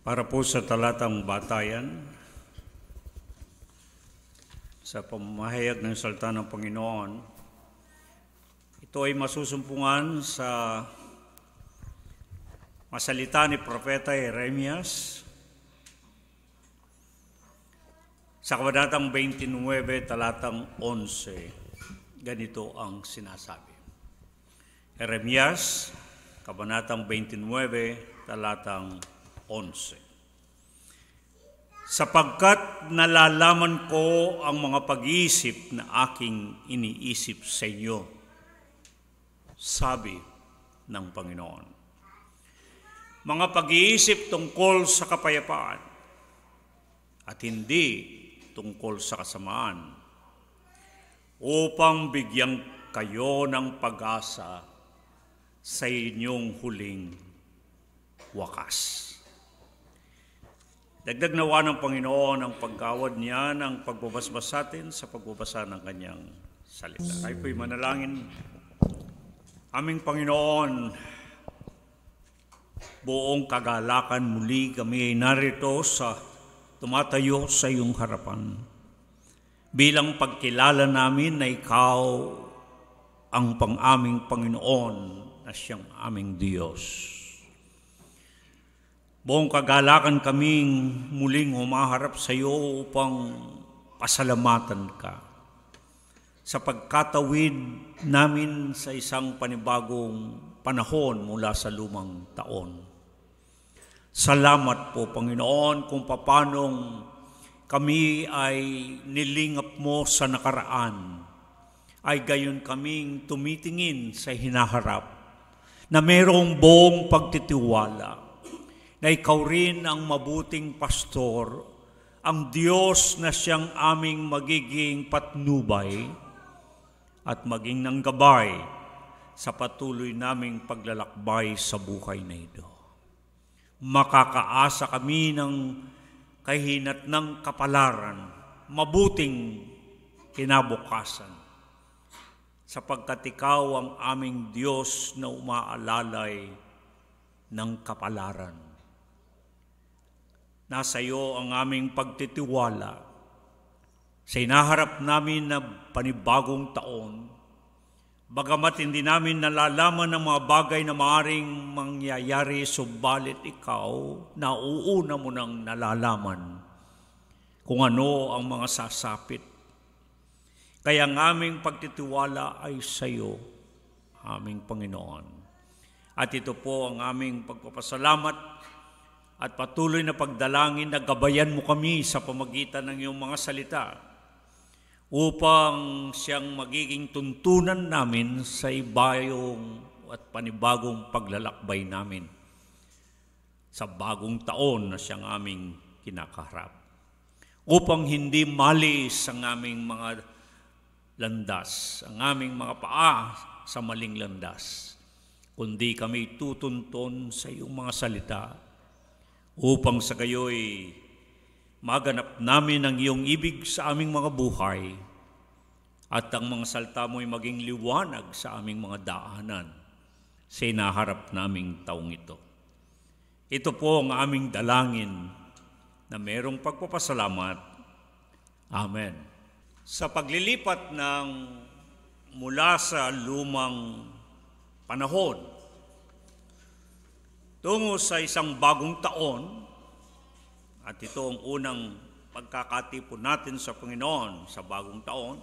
Para po sa talatang batayan, sa pamamahayag ng salita ng Panginoon, ito ay masusumpungan sa masalita ni Propeta Jeremias sa kabanatang 29, talatang 11. Ganito ang sinasabi. Jeremias, kabanatang 29, talatang 11. Sapagkat nalalaman ko ang mga pag-iisip na aking iniisip sa inyo, sabi ng Panginoon. Mga pag-iisip tungkol sa kapayapaan at hindi tungkol sa kasamaan, upang bigyan kayo ng pag-asa sa inyong huling wakas. Dagdag nawa ng Panginoon ang paggawad niya ng pagbabasbas sa atin sa pagbabasa ng kanyang salita. Tayo po'y manalangin. Aming Panginoon, buong kagalakan muli kami ay narito sa tumatayo sa iyong harapan. Bilang pagkilala namin na ikaw ang pang-aming Panginoon na siyang aming Diyos. Buong kagalakan kaming muling humaharap sa iyo upang pasalamatan ka sa pagkatawid namin sa isang panibagong panahon mula sa lumang taon. Salamat po, Panginoon, kung papanong kami ay nilingap mo sa nakaraan, ay gayon kaming tumitingin sa hinaharap na mayroong buong pagtitiwala na ikaw rin ang mabuting pastor, ang Diyos na siyang aming magiging patnubay at maging nanggabay sa patuloy naming paglalakbay sa buhay na ito. Makakaasa kami ng kahinatnang kapalaran, mabuting kinabukasan, sapagkat ikaw ang aming Diyos na umaalalay ng kapalaran. Nasa iyo ang aming pagtitiwala sa inaharap namin na panibagong taon, bagamat hindi namin nalalaman ang mga bagay na maaaring mangyayari, subalit ikaw, nauuna mo nang nalalaman kung ano ang mga sasapit. Kaya ang aming pagtitiwala ay sa iyo, aming Panginoon. At ito po ang aming pagpapasalamat at patuloy na pagdalangin na gabayan mo kami sa pamagitan ng iyong mga salita upang siyang magiging tuntunan namin sa ibayong at panibagong paglalakbay namin sa bagong taon na siyang aming kinakaharap. Upang hindi malis ang aming mga landas, ang aming mga paa sa maling landas, kundi kami tutunton sa iyong mga salita upang sa gayoy maganap namin ang iyong ibig sa aming mga buhay at ang mga salita mo'y maging liwanag sa aming mga daanan sa inaharap naming taong ito. Ito po ang aming dalangin na mayroong pagpapasalamat. Amen. Sa paglilipat ng mula sa lumang panahon tungo sa isang bagong taon, at ito ang unang pagkakatipon natin sa Panginoon sa bagong taon,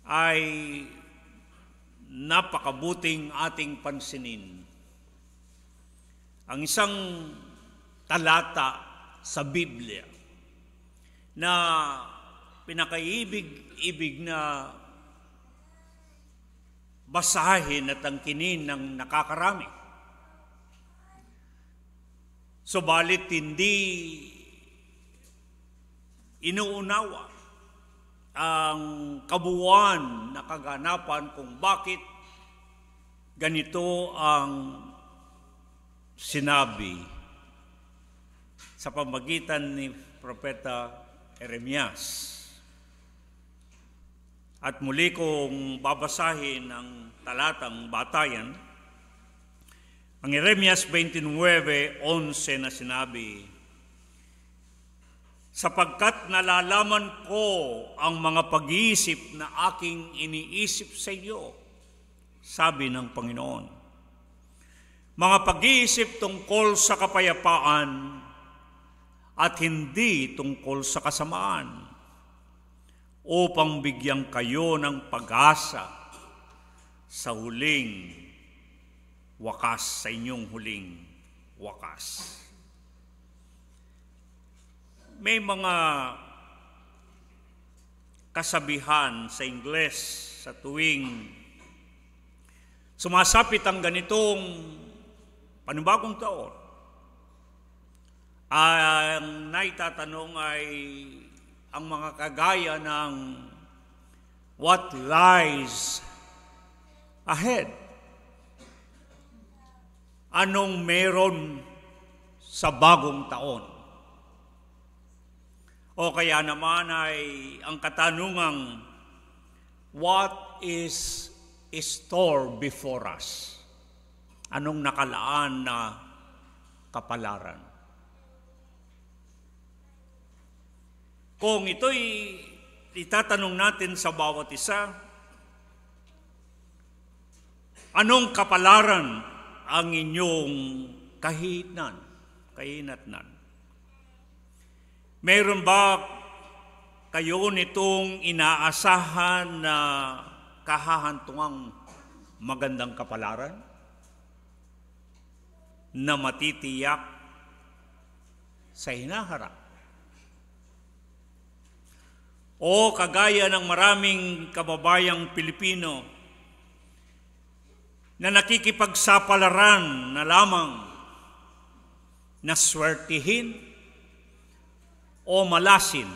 ay napakabuting ating pansinin ang isang talata sa Biblia na pinakaibig na basahin at angkinin ng nakakarami. Subalit hindi inuunawa ang kabuuan na kaganapan kung bakit ganito ang sinabi sa pamagitan ni Propeta Jeremias. At muli kong babasahin ang talatang batayan Ang Jeremias 29:11 na sinabi, sapagkat nalalaman ko ang mga pag-iisip na aking iniisip sa iyo, sabi ng Panginoon. Mga pag-iisip tungkol sa kapayapaan at hindi tungkol sa kasamaan, upang bigyan kayo ng pag-asa sa huling wakas, sa inyong huling wakas. May mga kasabihan sa Ingles sa tuwing sumasapit ang ganitong panibagong taon. Ang naitatanong ay ang mga kagaya ng what lies ahead. Anong meron sa bagong taon? O kaya naman ay ang katanungang, what is store before us? Anong nakalaan na kapalaran? Kung ito'y itatanong natin sa bawat isa, anong kapalaran ang inyong kahinatnan? Meron ba kayo nitong inaasahan na kahahantungang magandang kapalaran na matitiyak sa hinaharap? O kagaya ng maraming kababayang Pilipino na nakikipagsapalaran na lamang na swertihin o malasin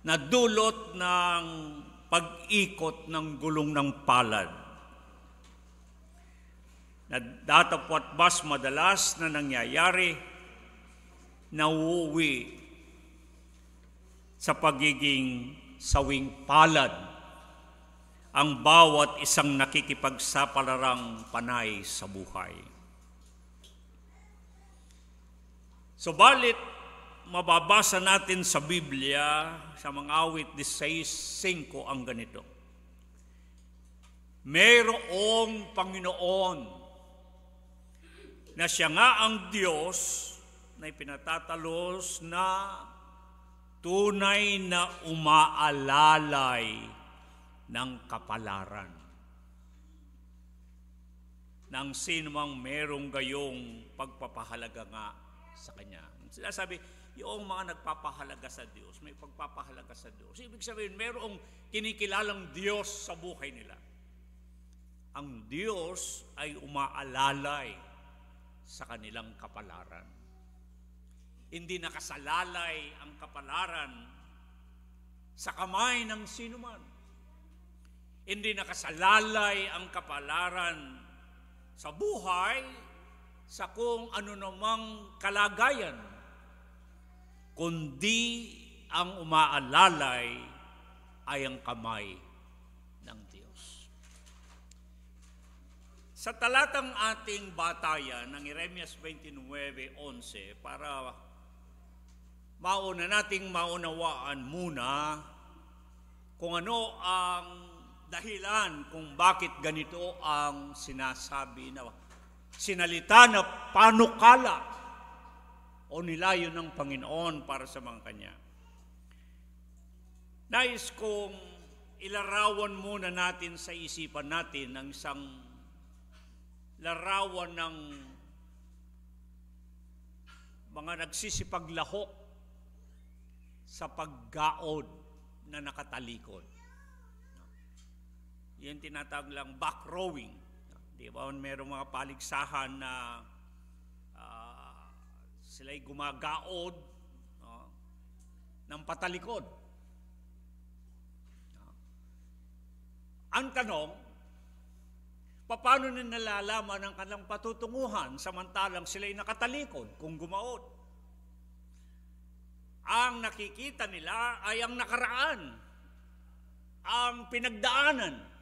na dulot ng pag-ikot ng gulong ng palad, na datapwat mas madalas na nangyayari na uuwi sa pagiging sawing palad ang bawat isang nakikipagsapalarang panay sa buhay. Subalit, mababasa natin sa Biblia, sa mga awit 16:5 ang ganito. Mayroong Panginoon na siya nga ang Diyos na ipinatatalos na tunay na umaalalay ng kapalaran ng sinumang merong gayong pagpapahalaga nga sa Kanya. Sila sabi, yung mga nagpapahalaga sa Diyos, may pagpapahalaga sa Diyos. Ibig sabihin, mayroong kinikilalang Diyos sa buhay nila. Ang Diyos ay umaalalay sa kanilang kapalaran. Hindi nakasalalay ang kapalaran sa kamay ng sinuman. Hindi nakasalalay ang kapalaran sa buhay sa kung ano namang kalagayan, kundi ang umaalalay ay ang kamay ng Diyos. Sa talatang ating batayan ng Jeremias 29:11, para nating maunawaan muna kung ano ang dahilan kung bakit ganito ang sinasabi na sinalita na panukala o nilayo ng Panginoon para sa mga Kanya. Nais kong ilarawan muna natin sa isipan natin ng isang larawan ng mga nagsisipaglahok sa paggaod na nakatalikod. Yan tinatawag lang back rowing. Di ba? Merong mga paligsahan na sila'y gumagaod ng patalikod. Ang tanong, paano na nalalaman ang kanilang patutunguhan samantalang sila'y nakatalikod kung gumaod? Ang nakikita nila ay ang nakaraan, ang pinagdaanan,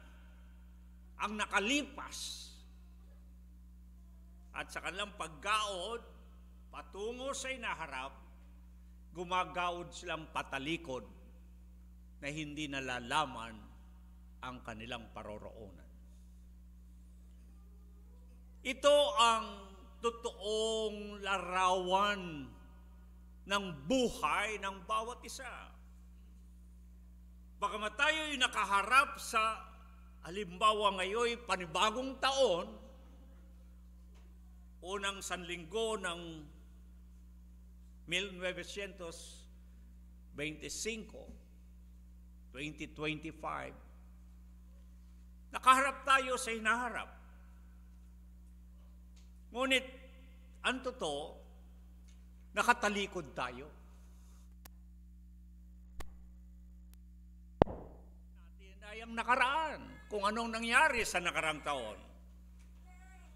ang nakalipas. at sa kanilang paggaod patungo sa hinaharap, gumagaod silang patalikod na hindi nalalaman ang kanilang paroroonan. Ito ang totoong larawan ng buhay ng bawat isa. Bagamat tayo'y nakaharap sa halimbawa ngayon, panibagong taon, unang sanlinggo ng 1925, 2025, nakaharap tayo sa hinaharap. Ngunit, ang totoo, nakatalikod tayo. Natin ay ang nakaraan, kung anong nangyari sa nakarang taon.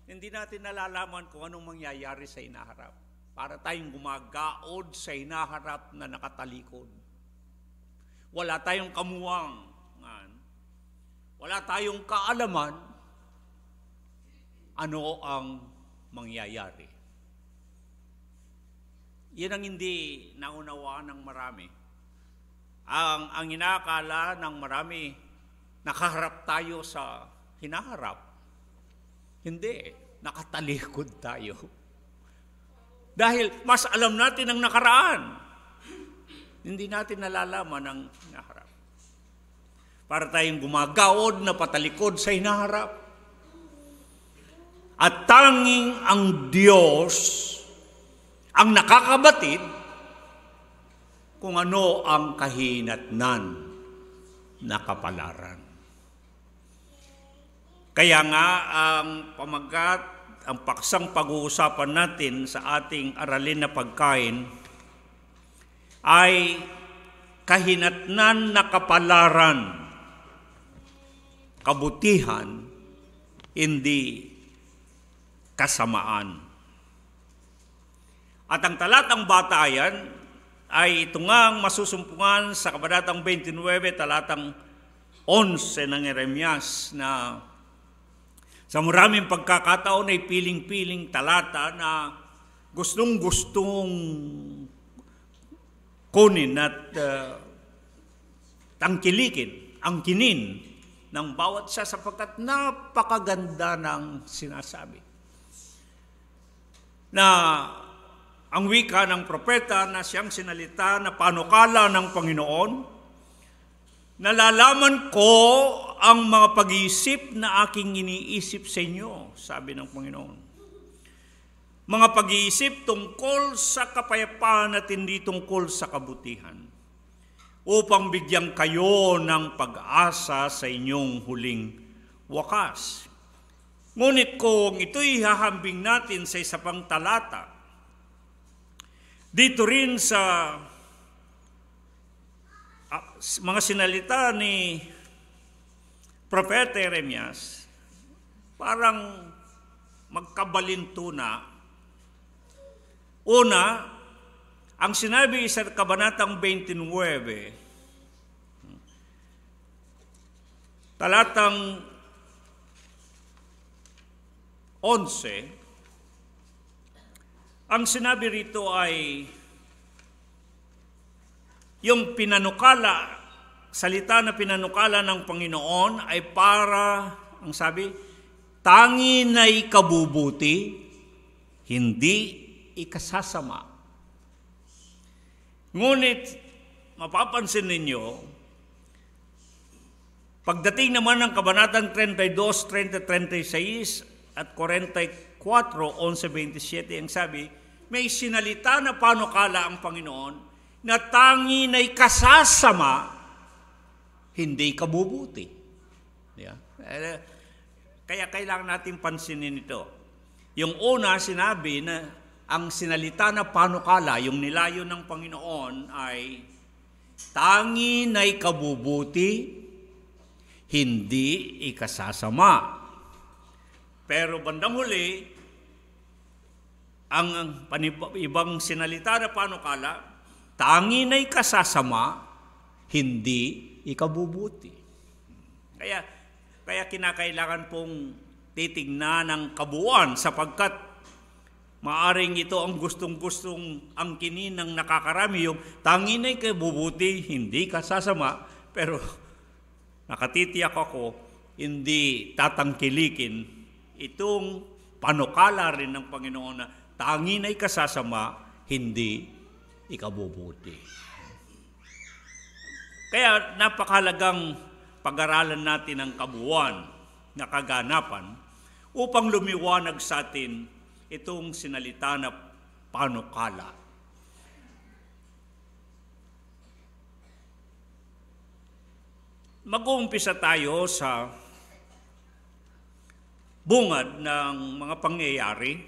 Hindi natin nalalaman kung anong mangyayari sa hinaharap. Para tayong gumagaod sa hinaharap na nakatalikod. Wala tayong kamuwangan. Wala tayong kaalaman ano ang mangyayari. Yan ang hindi naunawaan ng marami. Ang inaakala ng marami, nakaharap tayo sa hinaharap. Hindi, nakatalikod tayo. Dahil mas alam natin ang nakaraan. Hindi natin nalalaman ang hinaharap. Para tayong gumagaod na patalikod sa hinaharap. At tanging ang Diyos ang nakakabatid kung ano ang kahinatnan na kapalaran. Kaya nga ang pamagat, ang paksang pag-uusapan natin sa ating aralin na pagkain ay kahinatnan na kapalaran, kabutihan, hindi kasamaan. At ang talatang batayan ay ito nga ang masusumpungan sa Kabanatang 29, talatang 11 ng Jeremias na sa maraming pagkakataon ay piling-piling talata na gustong-gustong kunin at tangkilikin, angkinin ng bawat isa sapagkat napakaganda ng sinasabi. Na ang wika ng propeta na siyang sinalita na panukala ng Panginoon, nalalaman ko ang mga pag-iisip na aking iniisip sa inyo, sabi ng Panginoon. Mga pag-iisip tungkol sa kapayapaan at hindi tungkol sa kabutihan, upang bigyan kayo ng pag-asa sa inyong huling wakas. Ngunit kung ito'y hahambing natin sa isa pang talata, dito rin sa mga sinalita ni Propeta Jeremias, parang magkabalintuna. Una, ang sinabi sa Kabanatang 29, talatang 11, ang sinabi rito ay yung pinanukala, salita na pinanukala ng Panginoon ay para, ang sabi, tangi na ikabubuti, hindi ikasasama. Ngunit, mapapansin ninyo, pagdating naman ng Kabanatang 32, 30, 36 at 44, 11, 27, ang sabi, may sinalita na panukala ang Panginoon na tangi na'y kasasama, hindi kabubuti. Yeah. Kaya kailangan natin pansinin ito. Yung una, sinabi na ang sinalita na panukala, yung nilayo ng Panginoon ay tangi na'y kabubuti, hindi ikasasama. Pero bandang huli, ang ibang sinalita na panukala, tangi na'y kasasama, hindi ikabubuti. Kaya kinakailangan pong titignan ng kabuuan sapagkat Maaring ito ang gustong-gustong angkinin ng nakakarami, yung tangin ay kabubuti, hindi ka sasama, pero nakatitiyak ako, hindi tatangkilikin itong panukala rin ng Panginoon na tangin ay kasasama, hindi ikabubuti. Kaya napakahalagang pag-aralan natin ang kabuuan na kaganapan upang lumiwanag sa atin itong sinalita na panukala. Mag-uumpisa tayo sa bungad ng mga pangyayari.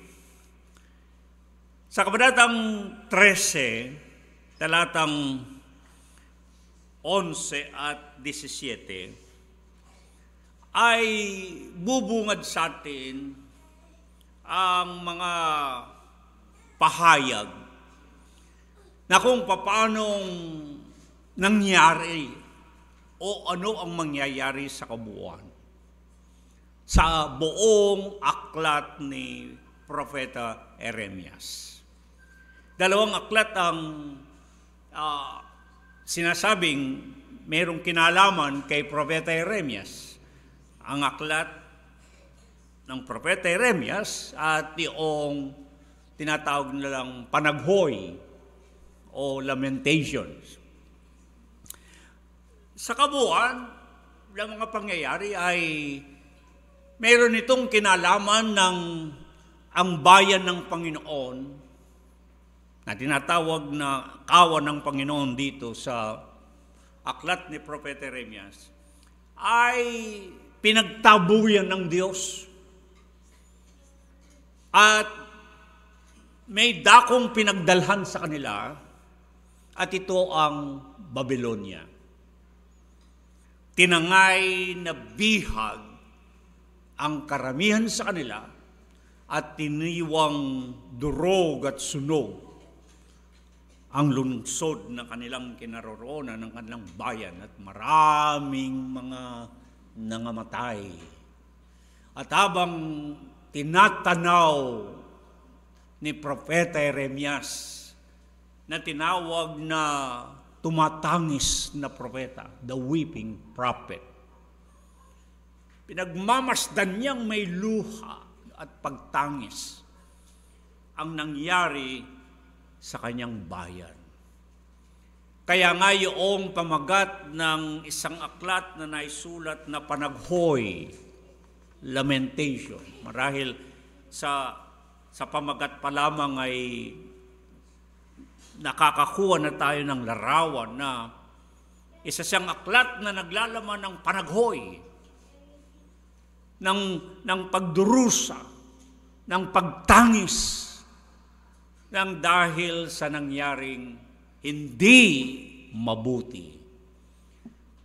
Sa kabanatang 13, talatang 11 at 17, ay bubungad sa atin ang mga pahayag na kung paanong nangyari o ano ang mangyayari sa kabuuan sa buong aklat ni Propeta Jeremias. Dalawang aklat ang sinasabing mayroong kinalaman kay Propeta Jeremias. Ang aklat ng Propeta Jeremias at yung tinatawag nilang panaghoy o lamentations. Sa kabuuan ng mga pangyayari ay mayroon itong kinalaman ng ang bayan ng Panginoon na tinatawag na kawan ng Panginoon dito sa aklat ni Propeta Jeremias ay pinagtabuyan ng Diyos. At may dakong pinagdalhan sa kanila at ito ang Babylonia. Tinangay na bihag ang karamihan sa kanila at tiniwang durog at sunog ang lungsod na kanilang kinaroroonan ng kanilang bayan at maraming mga nangamatay. At habang tinatanaw ni Propeta Jeremias na tinawag na tumatangis na propeta, the weeping prophet, pinagmamasdan niyang may luha at pagtangis ang nangyari sa kanyang bayan. Kaya nga yung pamagat ng isang aklat na naisulat na panaghoy, lamentation. Marahil sa pamagat pa lamang ay nakakakuha na tayo ng larawan na isa siyang aklat na naglalaman ng panaghoy, ng pagdurusa, ng pagtangis, ng dahil sa nangyaring hindi mabuti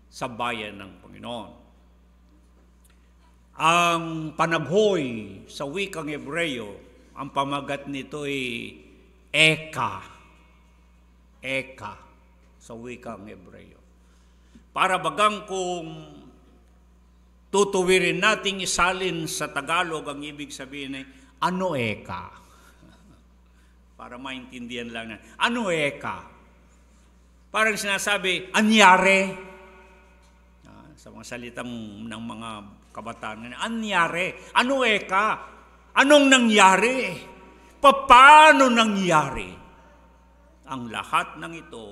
sa bayan ng Panginoon. Ang panaghoy sa wikang Hebreo, ang pamagat nito ay eka sa wikang Hebreo. Para bagang kung tutuwirin nating isalin sa Tagalog, ang ibig sabihin ay ano eka? Para maintindihan lang na, ano eka? Parang sinasabi, anyari. Sa mga salitang ng mga kabataan, anyari. Ano eka? Anong nangyari? Paano nangyari? Ang lahat ng ito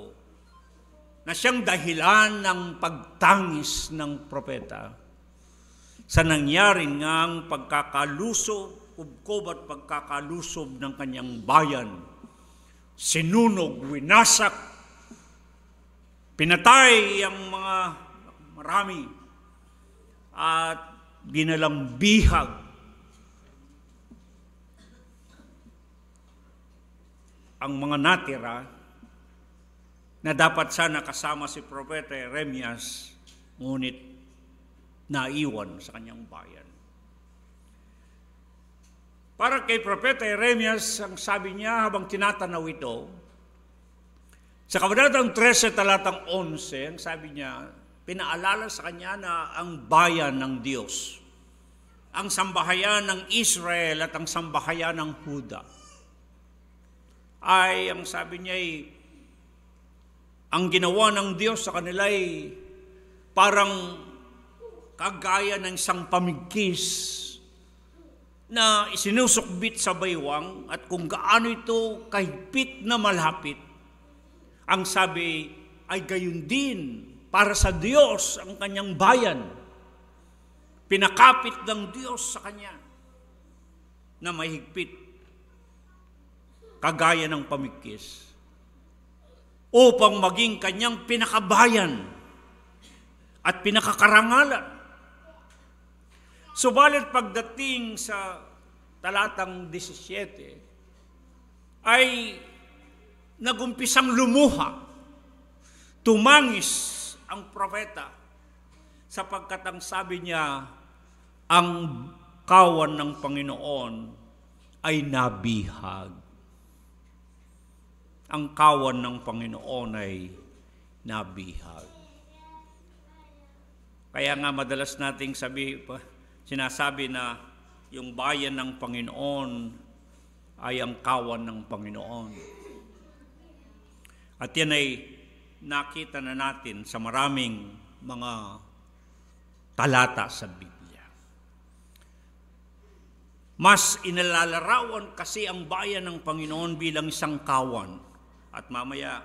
na siyang dahilan ng pagtangis ng propeta sa nangyaring ngang pagkakalusob, kubkob at pagkakalusob ng kanyang bayan. Sinunog, winasak, pinatay ang mga marami at ginalang bihag ang mga natira na dapat sana kasama si Propeta Jeremias, ngunit naiwan sa kanyang bayan. Para kay Propeta Jeremias, ang sabi niya habang tinatanaw ito, sa kabanatang 13 talatang 11, ang sabi niya, pinaalala sa kanya na ang bayan ng Diyos, ang sambahayan ng Israel at ang sambahayan ng Huda, ay, ang sabi niya ay, ang ginawa ng Diyos sa kanila ay parang kagaya ng isang pamigkis na isinusukbit sa baywang at kung gaano ito kahigpit na malapit. Ang sabi ay gayon din para sa Diyos ang kanyang bayan. Pinakapit ng Diyos sa kanya na mahigpit kagaya ng pamigkis upang maging kanyang pinakabayan at pinakakarangalan. Subalit pagdating sa talatang 17, ay nagumpisang lumuha, tumangis ang propeta, sapagkat ang sabi niya, ang kawan ng Panginoon ay nabihag. Ang kawan ng Panginoon ay nabihag. Kaya nga madalas nating sinasabi na yung bayan ng Panginoon ay ang kawan ng Panginoon. At yan ay nakita na natin sa maraming mga talata sa Biblia. Mas inalalarawan kasi ang bayan ng Panginoon bilang isang kawan. At mamaya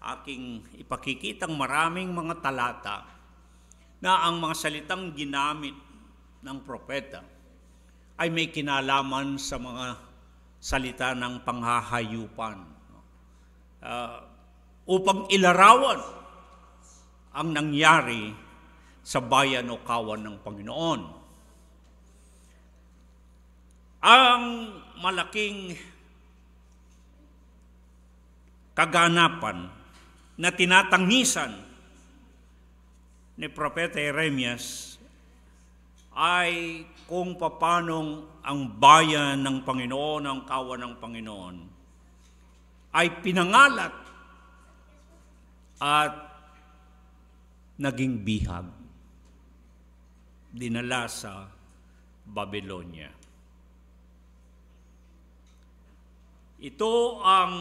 aking ipakikitang maraming mga talata na ang mga salitang ginamit ng propeta ay may kinalaman sa mga salita ng panghahayupan upang ilarawan ang nangyari sa bayan o kawan ng Panginoon. Ang malaking kaganapan na tinatangisan ni Propeta Jeremias ay kung papanong ang bayan ng Panginoon, ang kawan ng Panginoon, ay pinangalat at naging bihag, dinala sa Babylonia. Ito ang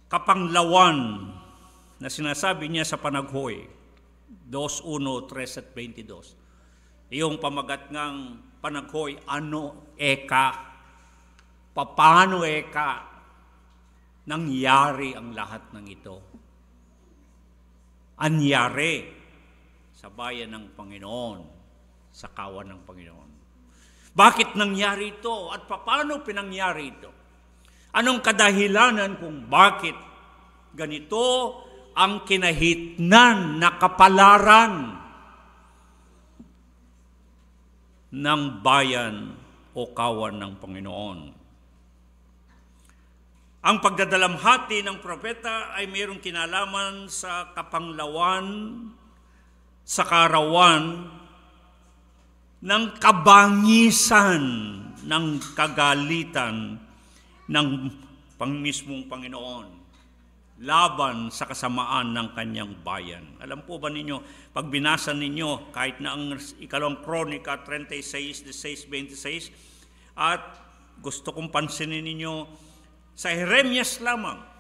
kapanglawan na sinasabi niya sa panaghoy, 2:1, 3 at 22. Yung pamagat ng panaghoy, ano eka, paano eka, nangyari ang lahat ng ito. Anyari sa bayan ng Panginoon, sa kawan ng Panginoon. Bakit nangyari ito at paano pinangyari ito? Anong kadahilanan kung bakit ganito ang kinahitnan na kapalaran ng bayan o kawan ng Panginoon? Ang pagdadalamhati ng propeta ay mayroong kinalaman sa kapanglawan, sa karawan, ng kabangisan, ng kagalitan ng mismong Panginoon laban sa kasamaan ng kanyang bayan. Alam po ba ninyo, pag binasa ninyo, kahit na ang ikalawang Kronika 36, 26, at gusto kong pansinin ninyo, sa Jeremias lamang,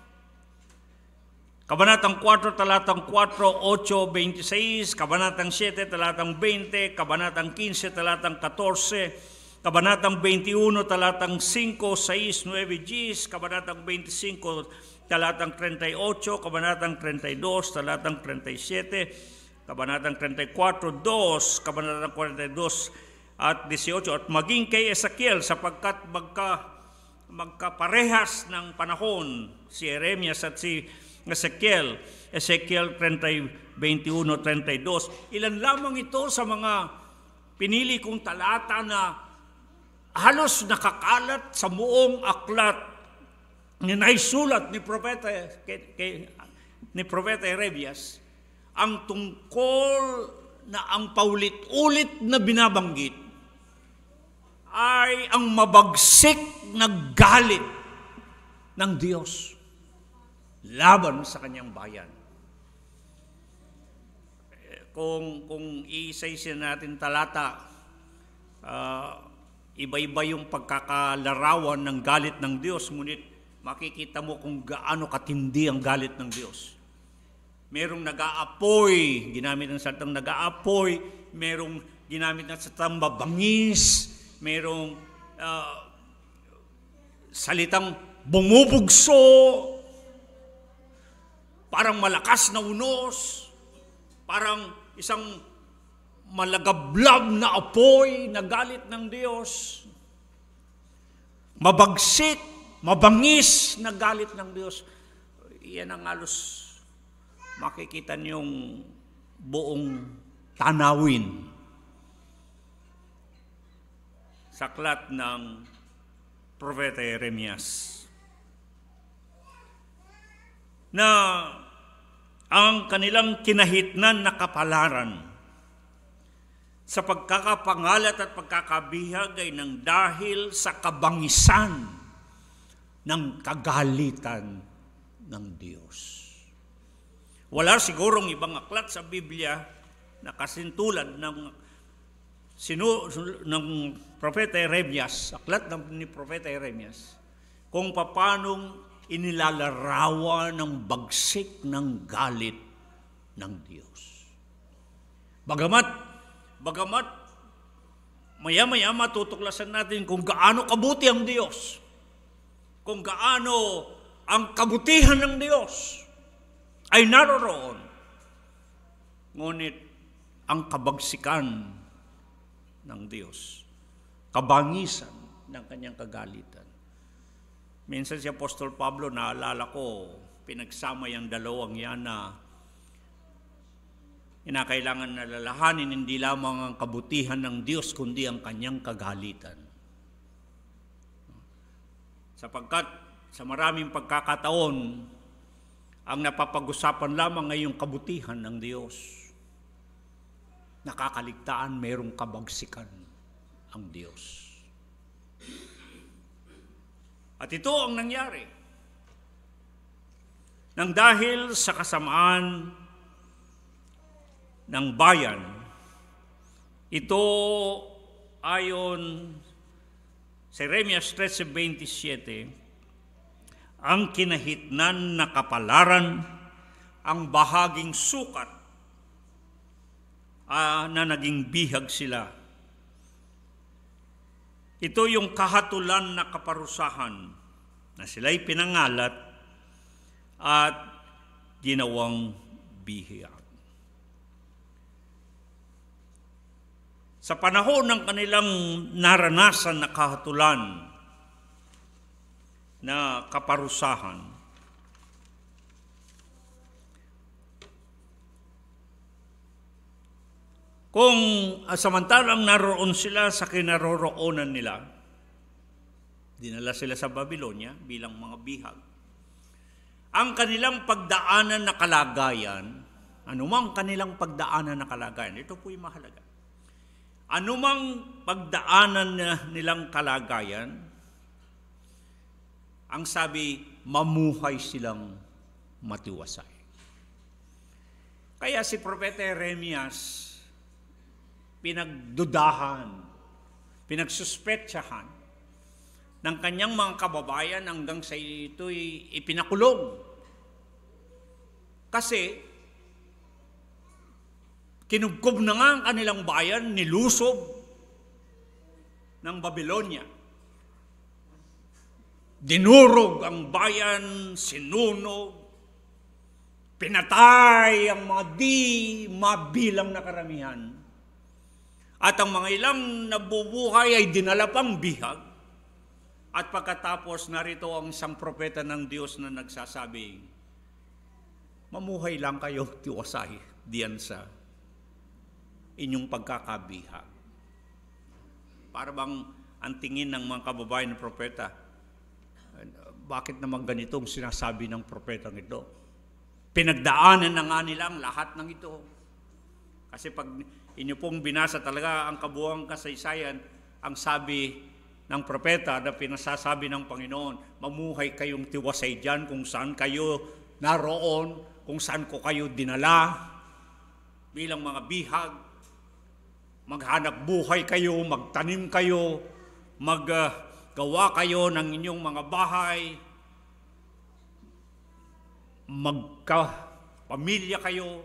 Kabanatang 4, talatang 4, 8, 26, Kabanatang 7, talatang 20, Kabanatang 15, talatang 14, Kabanatang 21, talatang 5, 6, 9, 10, Kabanatang 25, talatang 38, Kabanatang 32, talatang 37, Kabanatang 34, 2, Kabanatang 42 at 18, at maging kay Ezekiel sapagkat magkaparehas ng panahon si Jeremias at si Ezekiel 30, 21, 32. Ilan lamang ito sa mga pinili kong talata na halos nakakalat sa buong aklat na naisulat ni Propeta Jeremias, ang tungkol na ang paulit-ulit na binabanggit ay ang mabagsik na galit ng Diyos laban sa kanyang bayan. Kung iisa-isa natin talata, Iba-iba yung pagkakalarawan ng galit ng Diyos, ngunit makikita mo kung gaano katindi ang galit ng Diyos. Merong nag-aapoy, ginamit ng salitang nag-aapoy, merong ginamit ng salitang mabangis, merong salitang bumubugso, parang malakas na unos, parang isang malagablab na apoy na galit ng Diyos. Mabagsik, mabangis na galit ng Diyos. Yan ang halos makikita niyong buong tanawin sa aklat ng Propeta Jeremias. Na ang kanilang kinahitnan na kapalaran sa pagkakapangalat at pagkakabihag ay nang dahil sa kabangisan ng kagalitan ng Diyos. Wala sigurong ibang aklat sa Biblia na kasintulad ng Propeta Jeremias, aklat ni Propeta Jeremias, kung paanong inilalarawan ng bagsik ng galit ng Diyos. Bagamat maya-maya matutuklasan natin kung gaano kabuti ang Diyos, kung gaano ang kabutihan ng Diyos ay naroroon. Ngunit ang kabagsikan ng Diyos, kabangisan ng kanyang kagalitan. Minsan si Apostol Pablo, naalala ko, pinagsama yung dalawang yan na kinakailangan na lalahanin hindi lamang ang kabutihan ng Diyos, kundi ang kanyang kagalitan. Sapagkat sa maraming pagkakataon, ang napapag-usapan lamang ay yung kabutihan ng Diyos. Nakakaligtaan, mayroong kabagsikan ang Diyos. At ito ang nangyari. Nang dahil sa kasamaan ng bayan, ito ayon sa Jeremias 13:27, ang kinahitnan na kapalaran, ang bahaging sukat na naging bihag sila. Ito yung kahatulan na kaparusahan na sila'y pinangalat at ginawang bihag. Sa panahon ng kanilang naranasan na kahatulan na kaparusahan, kung samantalang naroon sila sa kinaroroonan nila, dinala sila sa Babylonia bilang mga bihag, ang kanilang pagdaanan na kalagayan, anumang kanilang pagdaanan na kalagayan, ito po'y mahalaga. Anumang pagdaanan nilang kalagayan, ang sabi, mamuhay silang matiwasay. Kaya si Propeta Jeremias, pinagdudahan, pinagsuspetsahan ng kanyang mga kababayan hanggang sa ito'y ipinakulong. Kasi, kinugkob na nga ang kanilang bayan, nilusob ng Babylonia. Dinurog ang bayan, sinunog, pinatay ang mga di mabilang na karamihan. At ang mga ilang nabubuhay ay dinala pang bihag. At pagkatapos narito ang isang propeta ng Diyos na nagsasabi, mamuhay lang kayo, tiwasay diyan sa inyong pagkakabihag. Para bang ang tingin ng mga kababayan ng propeta, bakit naman ganitong sinasabi ng propetang ito? Pinagdaanan na nga nila ang lahat ng ito. Kasi pag inyo pong binasa talaga ang kabuuang kasaysayan, ang sabi ng propeta na pinasasabi ng Panginoon, mamuhay kayong tiwasay dyan kung saan kayo naroon, kung saan ko kayo dinala bilang mga bihag, maghanap buhay kayo, magtanim kayo, maggawa kayo ng inyong mga bahay, magkapamilya kayo.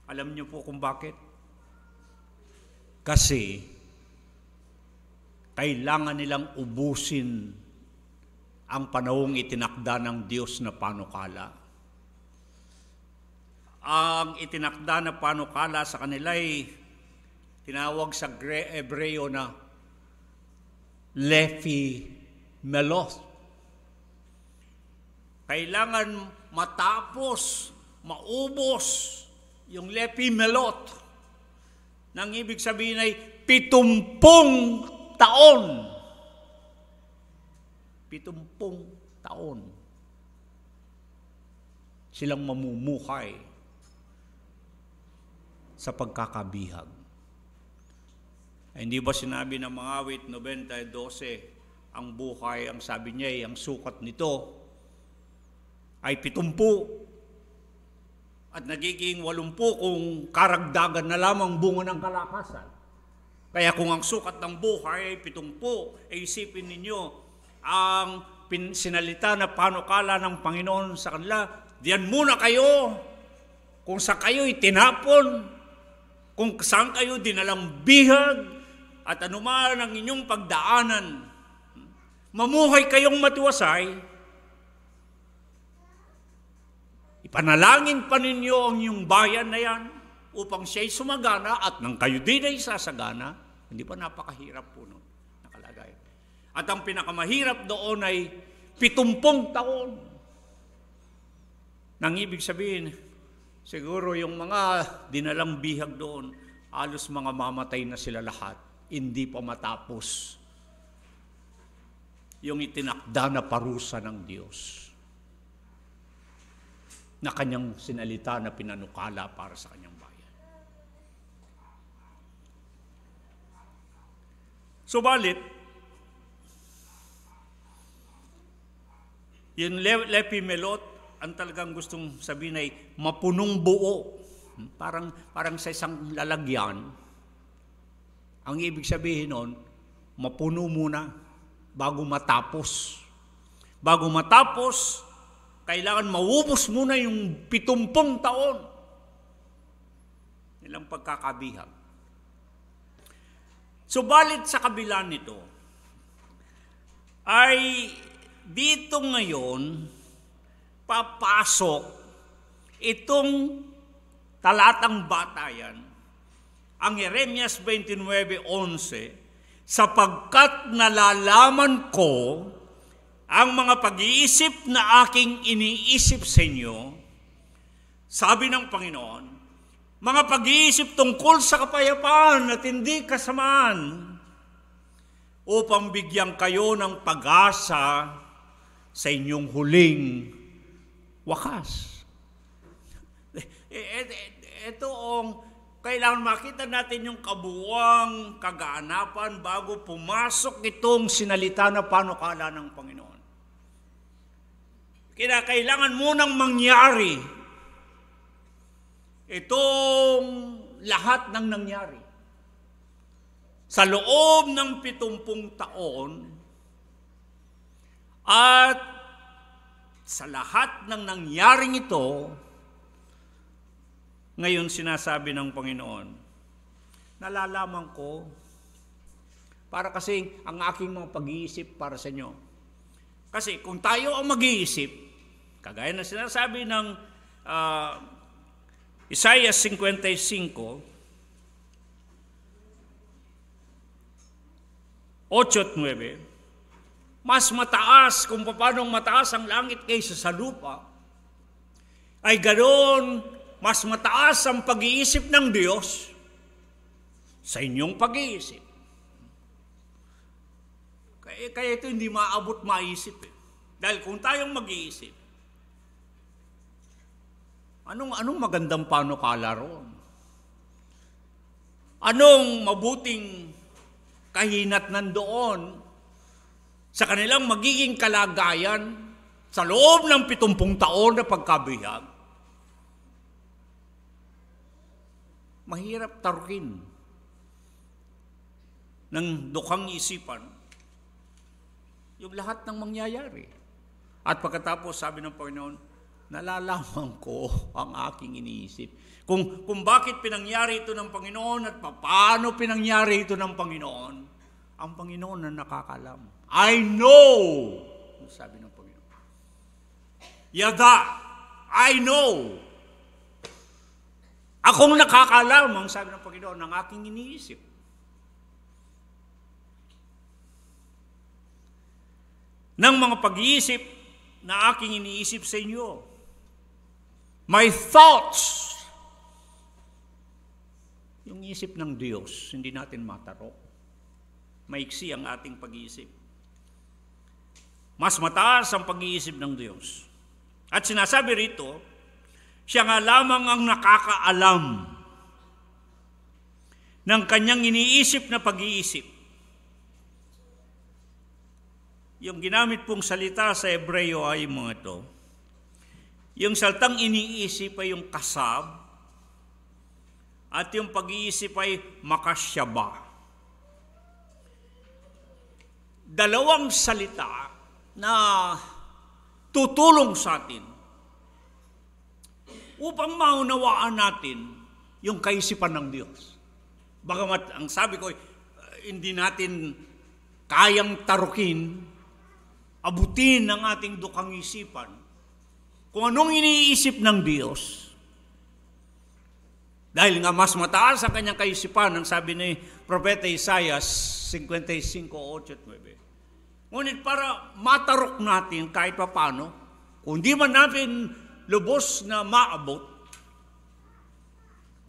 Alam niyo po kung bakit? Kasi kailangan nilang ubusin ang panahong itinakda ng Diyos na panukala. Ang itinakda na panukala sa kanila ay tinawag sa Hebreo na Lefi Meloth. Kailangan matapos, maubos yung Lefi Meloth. Nang ibig sabihin ay 70 taon. 70 taon. Silang mamumuhay sa pagkakabihag. Ay, hindi ba sinabi ng mga awit 90:12, ang buhay, ang sabi niya, ang sukat nito ay 70 at nagiging 80 kung karagdagan na lamang bunga ng kalakasan. Kaya kung ang sukat ng buhay ay 70, ay isipin ninyo, ang sinalita na panukala ng Panginoon sa kanila, diyan muna kayo, kung sa kayo itinapon, kung saan kayo dinalang bihag, at anuman ang inyong pagdaanan, mamuhay kayong matiwasay, ipanalangin pa ninyo ang inyong bayan na yan upang siya'y sumagana at nang kayo din ay sasagana. Hindi pa napakahirap po nun nakalagay. At ang pinakamahirap doon ay 70 taon. Nang ibig sabihin, siguro yung mga dinalang bihag doon, halos mga mamatay na sila lahat. Hindi pa matapos yung itinakda na parusa ng Diyos na kanyang sinalita na pinanukala para sa kanyang bayan. Subalit, yung Lefi Meloth, ang talagang gustong sabihin ay mapunong buo. Parang sa isang lalagyan. Ang ibig sabihin nun, mapuno muna bago matapos. Bago matapos, kailangan maubos muna yung 70 taon nilang pagkakabihag. Subalit sa kabila nito, ay dito ngayon papasok itong talatang batayan, ang Jeremias 29:11, sapagkat nalalaman ko ang mga pag-iisip na aking iniisip sa inyo, sabi ng Panginoon, mga pag-iisip tungkol sa kapayapaan at hindi kasamaan, upang bigyan kayo ng pag-asa sa inyong huling wakas. Ito ang kailangan makita natin yung kabuuang kaganapan bago pumasok itong sinalita na panukala ng Panginoon. Kailangan munang mangyari itong lahat ng nangyari. Sa loob ng 70 taon at sa lahat ng nangyaring ito, ngayon sinasabi ng Panginoon, nalalaman ko, para kasi ang aking mga pag-iisip para sa inyo. Kasi kung tayo ang mag-iisip, kagaya na sinasabi ng Isaiah 55, 8-9, mas mataas kung paano mataas ang langit kaysa sa lupa, ay ganoon, mas mataas ang pag-iisip ng Diyos sa inyong pag-iisip. Kaya ito hindi maabot maisip. Dahil kung tayong mag-iisip, anong magandang panukala roon? Anong mabuting kahinat nandoon sa kanilang magiging kalagayan sa loob ng 70 taon na pagkabihag? Mahirap tarukin ng dukhang isipan yung lahat ng mangyayari. At pagkatapos, sabi ng Panginoon, nalalaman ko ang aking iniisip. Kung bakit pinangyari ito ng Panginoon at paano pinangyari ito ng Panginoon, ang Panginoon na nakakalam. I know, sabi ng Panginoon. Yada, I know. Akong nakakalam, ang sabi ng Panginoon, ng aking iniisip. Ng mga pag-iisip na aking iniisip sa inyo. My thoughts. Yung isip ng Diyos, hindi natin matarok. Maiksi ang ating pag-iisip. Mas mataas ang pag-iisip ng Diyos. At sinasabi rito, siya nga lamang ang nakakaalam ng kanyang iniisip na pag-iisip. Yung ginamit pong salita sa Hebreo ay mga ito. Yung salitang iniisip ay yung kasab, at yung pag-iisip ay makasyaba. Dalawang salita na tutulong sa atin upang maunawaan natin yung kaisipan ng Diyos. Bagamat ang sabi ko, hindi natin kayang tarukin, abutin ng ating dukang isipan kung anong iniisip ng Diyos. Dahil nga mas mataas ang kanyang kaisipan, ang sabi ni Propeta Isaiah 55:8-9. Ngunit para matarok natin kahit papano, kung di man natin lubos na maabot,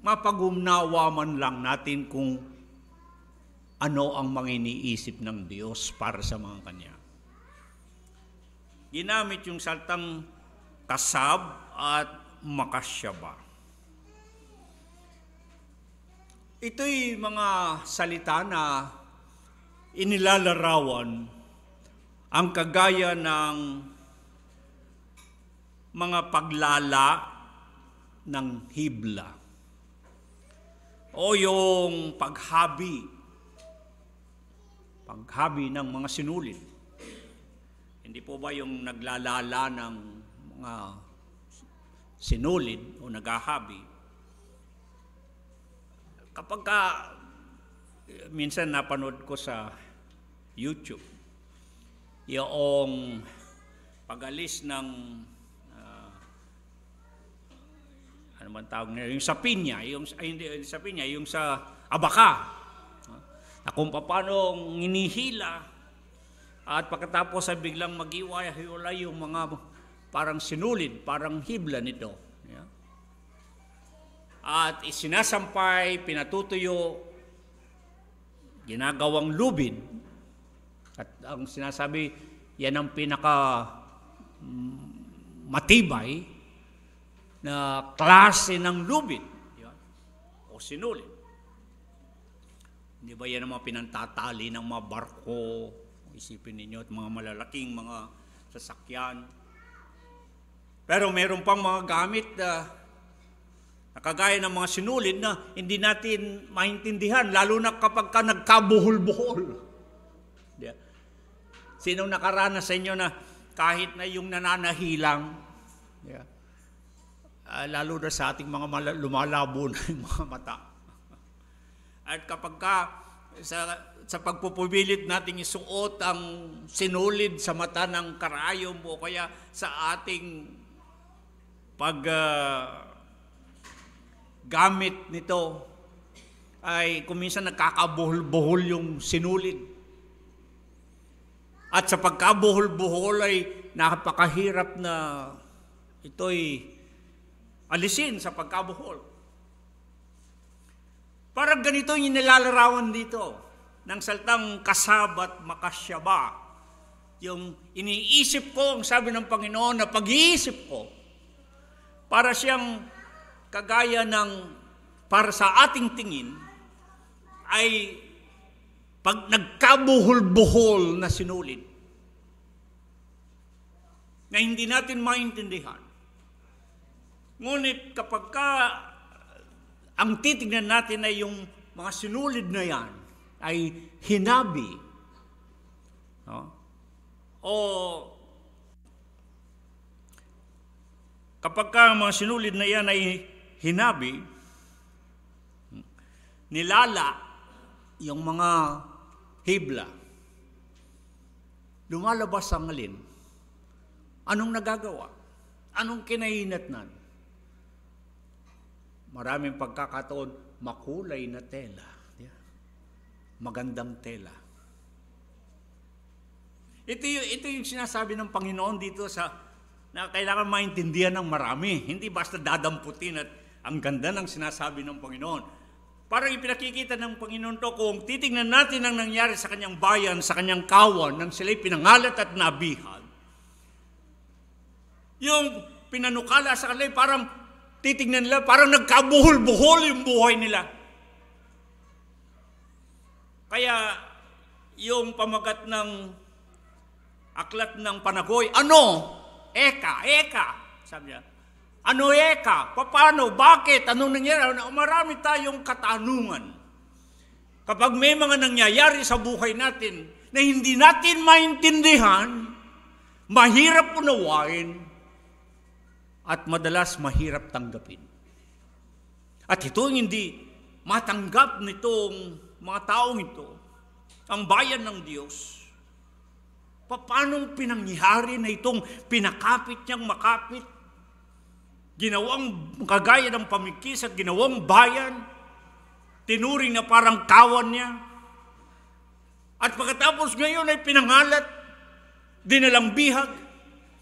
mapag-unawa man lang natin kung ano ang mga iniisip ng Diyos para sa mga kanya. Ginamit yung salitang kasab at makasyaba. Ito'y mga salita na inilalarawan ang kagaya ng mga paglala ng hibla o yung paghabi ng mga sinulid. Hindi po ba yung naglalala ng mga sinulid o naghahabi? Kapag minsan napanood ko sa YouTube, yung pag-alis ng ano man tawag nila, yung sa pinya, hindi sa pinya, yung sa abaka, na kung paano inihila, at pagkatapos ay biglang mag-iwalay yung mga parang sinulid, parang hibla nito. Yeah? At isinasampay, pinatutuyo, ginagawang lubid. At ang sinasabi, yan ang pinaka matibay na klase ng lubid. Yeah? O sinulid. Hindi ba yan ang mga pinantatali ng mga barko? Isipin ninyo at mga malalaking mga sasakyan. Pero meron pang mga gamit na kagaya ng mga sinulid na hindi natin maintindihan, lalo na kapag ka nagkabuhol-buhol. Yeah. Sinong nakaranas sa inyo na kahit na yung nananahilang, yeah, lalo na sa ating mga lumalabo na yung mga mata. At kapag ka sa pagpupubilit nating isuot ang sinulid sa mata ng karayom o kaya sa ating gamit nito ay kuminsan nagkakabuhol-buhol yung sinulid. At sa pagkabuhol-buhol ay napakahirap na ito'y alisin sa pagkabuhol. Parang ganito yung nilalarawan dito ng salitang kasab at makasyaba. Yung iniisip ko, ang sabi ng Panginoon, na pag-iisip ko, para siyang kagaya ng, para sa ating tingin, ay pag nagkabuhol-buhol na sinulid, na hindi natin maintindihan. Ngunit kapag ang titignan natin ay yung mga sinulid na yan, ay hinabi. No? O kapag ka mga sinulid na yan ay hinabi, nilala yung mga hibla, lumalabas ang alin. Anong nagagawa? Anong kinahinatnan? Maraming pagkakataon, makulay na tela. Magandang tela. Ito yung sinasabi ng Panginoon dito na kailangan maintindihan ng marami. Hindi basta dadamputin at ang ganda ng sinasabi ng Panginoon. Parang ipinakikita ng Panginoon to kung titingnan natin ang nangyari sa kanyang bayan, sa kanyang kawan, nang sila'y pinangalat at nabihag. Yung pinanukala sa kanila, parang titingnan nila, parang nagkabuhol-buhol yung buhay nila. Kaya yung pamagat ng aklat ng Panagoy, ano? Eka. Sabi niya, ano eka? Paano? Bakit? Anong nangyari? Marami tayong katanungan. Kapag may mga nangyayari sa buhay natin na hindi natin maintindihan, mahirap unawain, at madalas mahirap tanggapin. At ito hindi matanggap nitong mga taong ito, ang bayan ng Diyos. Paanong pinangyari na itong pinakapit niyang makapit? Ginawang kagaya ng pamikis at ginawang bayan, tinuring na parang kawan niya. At pagkatapos ngayon ay pinangalat, dinalang bihag,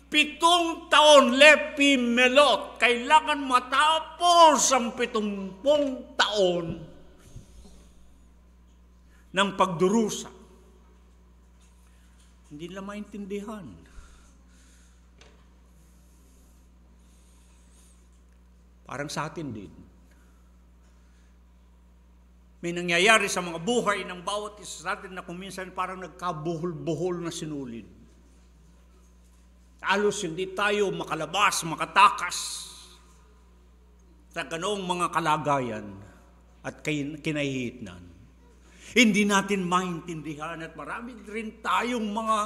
7 taon lepi melot, kailangan matapos ang 70 taon ng pagdurusa. Hindi nila maintindihan. Parang sa atin din. May nangyayari sa mga buhay ng bawat isa sa atin na kuminsan parang nagkabuhol-buhol na sinulid. Halos hindi tayo makalabas, makatakas sa ganoong mga kalagayan at kinahihitnan. Hindi natin maintindihan at marami rin tayong mga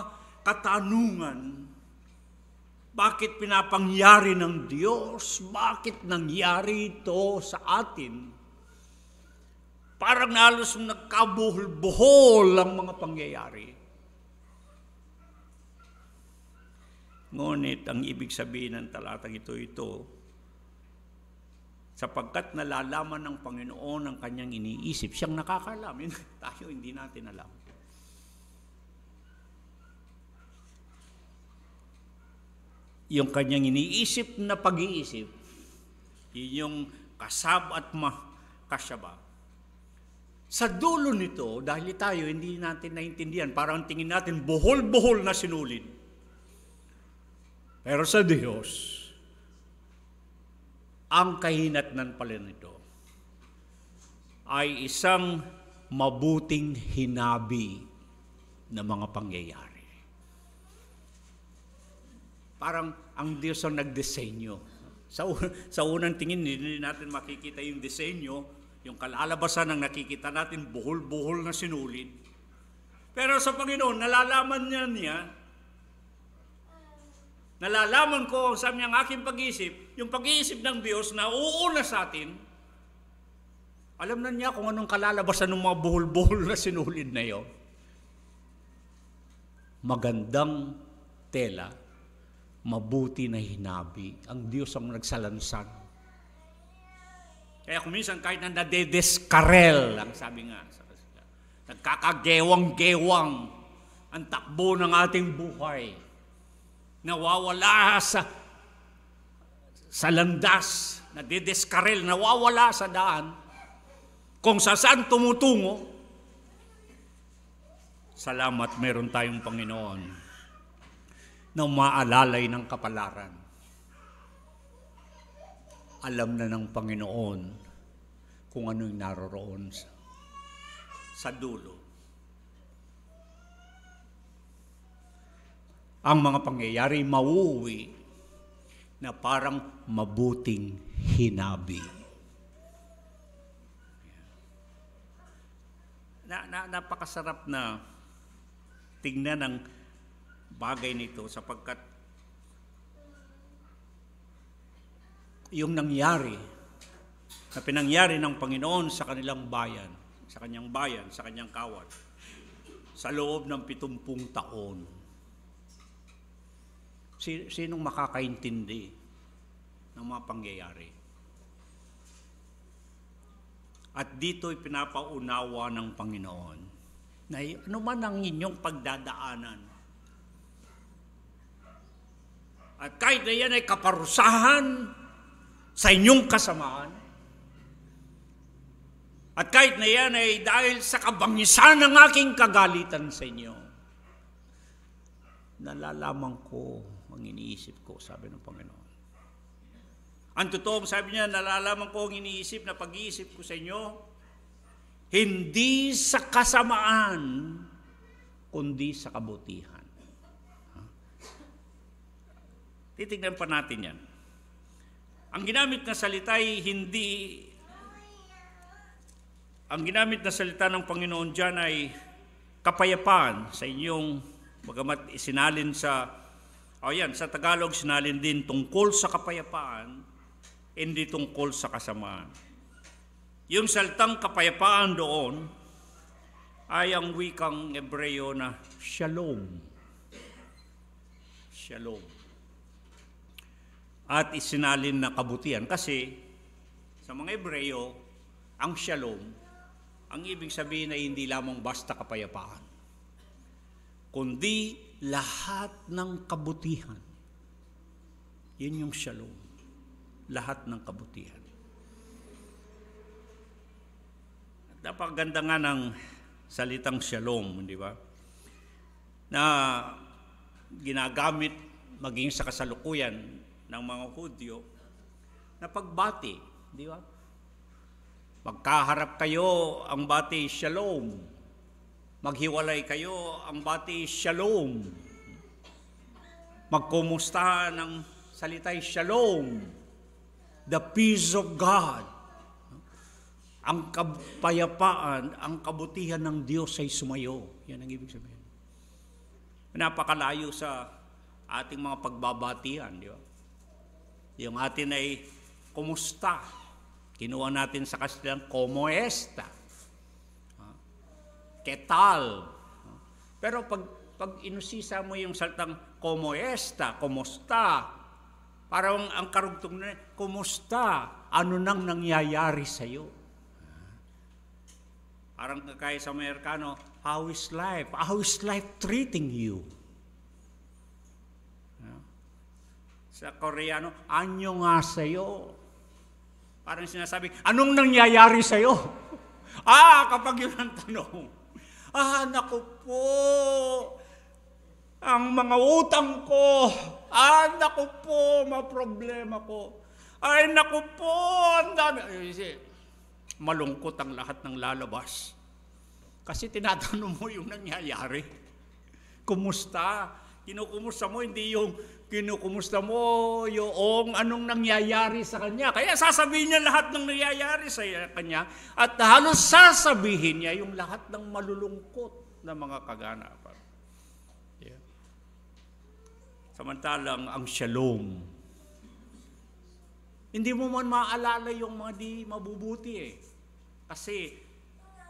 katanungan. Bakit pinapangyari ng Diyos? Bakit nangyari ito sa atin? Parang halos nagkabuhol-buhol ang mga pangyayari. Ngunit ang ibig sabihin ng talatang ito, sapagkat nalalaman ng Panginoon ang kanyang iniisip, siyang nakakalam. Tayo hindi natin alam. Yung kanyang iniisip na pag-iisip, yun yung kasab at kasyaba. Sa dulo nito, dahil tayo hindi natin naintindihan, parang tingin natin buhol-buhol na sinulid. Pero sa Diyos, ang kahinatnan pala nito ay isang mabuting hinabi na mga pangyayari. Parang ang Diyos ang nagdisenyo. Sa unang tingin, hindi natin makikita yung disenyo, yung kalalabasan ng nakikita natin, buhol-buhol na sinulid. Pero sa Panginoon, nalalaman ko, sabi niya, ang aking pag-iisip, yung pag-iisip ng Diyos na uuna sa atin, alam na niya kung anong kalalabasan ng mga buhol-buhol na sinulid na yun. Magandang tela, mabuti na hinabi. Ang Diyos ang nagsalansan. Kaya kuminsan kahit na nadedeskarel, ang sabi nga, nagkakagewang-gewang ang takbo ng ating buhay. Nawawala sa landas, nadedeskarel, nawawala sa daan, kung saan tumutungo. Salamat, meron tayong Panginoon na umaalalay ng kapalaran. Alam na ng Panginoon kung ano yung naroroon sa dulo. Ang mga pangyayari mauuwi na parang mabuting hinabi. Napakasarap na tingnan ng bagay nito sapagkat yung nangyari na pinangyari ng Panginoon sa kanilang bayan, sa kanyang bayan, sa kanyang kawat, sa loob ng 70 taon. Sinong makakaintindi ng mga pangyayari? At dito'y pinapaunawa ng Panginoon na ano man ang inyong pagdadaanan. At kahit na yan ay kaparusahan sa inyong kasamaan, at kahit na yan ay dahil sa kabangisan ng aking kagalitan sa inyo, nalalaman ko ang iniisip ko, sabi ng Panginoon. Ang totoong sabi niya, nalalaman ko ang iniisip na pag-iisip ko sa inyo, hindi sa kasamaan, kundi sa kabutihan. Titignan pa natin yan. Ang ginamit na salita ay ang ginamit na salita ng Panginoon dyan ay kapayapaan sa inyong, bagamat isinalin sa Tagalog, sinalin din tungkol sa kapayapaan, hindi tungkol sa kasamaan. Yung salitang kapayapaan doon ay ang wikang Hebreo na shalom. Shalom. At isinalin na kabutihan. Kasi sa mga Hebreo, ang shalom, ang ibig sabihin ay hindi lamang basta kapayapaan, kundi lahat ng kabutihan. Yun yung shalom. Lahat ng kabutihan. Napakaganda nga ng salitang shalom, di ba? Na ginagamit maging sa kasalukuyan ng mga Hudyo na pagbati, di ba? Magkaharap kayo, ang bati shalom. Maghiwalay kayo, ang bati shalom. Magkumusta ng salitay shalom. The peace of God. Ang kapayapaan, ang kabutihan ng Diyos ay sumayo. Yan ang ibig sabihin. Napakalayo sa ating mga pagbabatihan, di ba? Yung atin ay kumusta. Kinuha natin sa kasilang como esta. Ketal. Pero pag inusisa mo yung salitang como esta, kumusta, parang ang karugtong na, kumusta, ano nang nangyayari sa'yo? Parang kaya sa Amerikano, how is life? How is life treating you? Sa Koreano, anyo nga sa'yo? Parang sinasabi, anong nangyayari sa'yo? Kapag yun ang tanong, naku po, ang mga utang ko, naku po, problema ko, naku po, ang dami. Malungkot ang lahat ng lalabas. Kasi tinatanong mo yung nangyayari. Kumusta? Kinukumusta mo, hindi yung kinukumusta mo yung anong nangyayari sa kanya. Kaya sasabihin niya lahat ng nangyayari sa kanya at halos sasabihin niya yung lahat ng malulungkot na mga kaganapan. Yeah. Samantalang ang shalom, hindi mo man maalala yung mga di mabubuti Kasi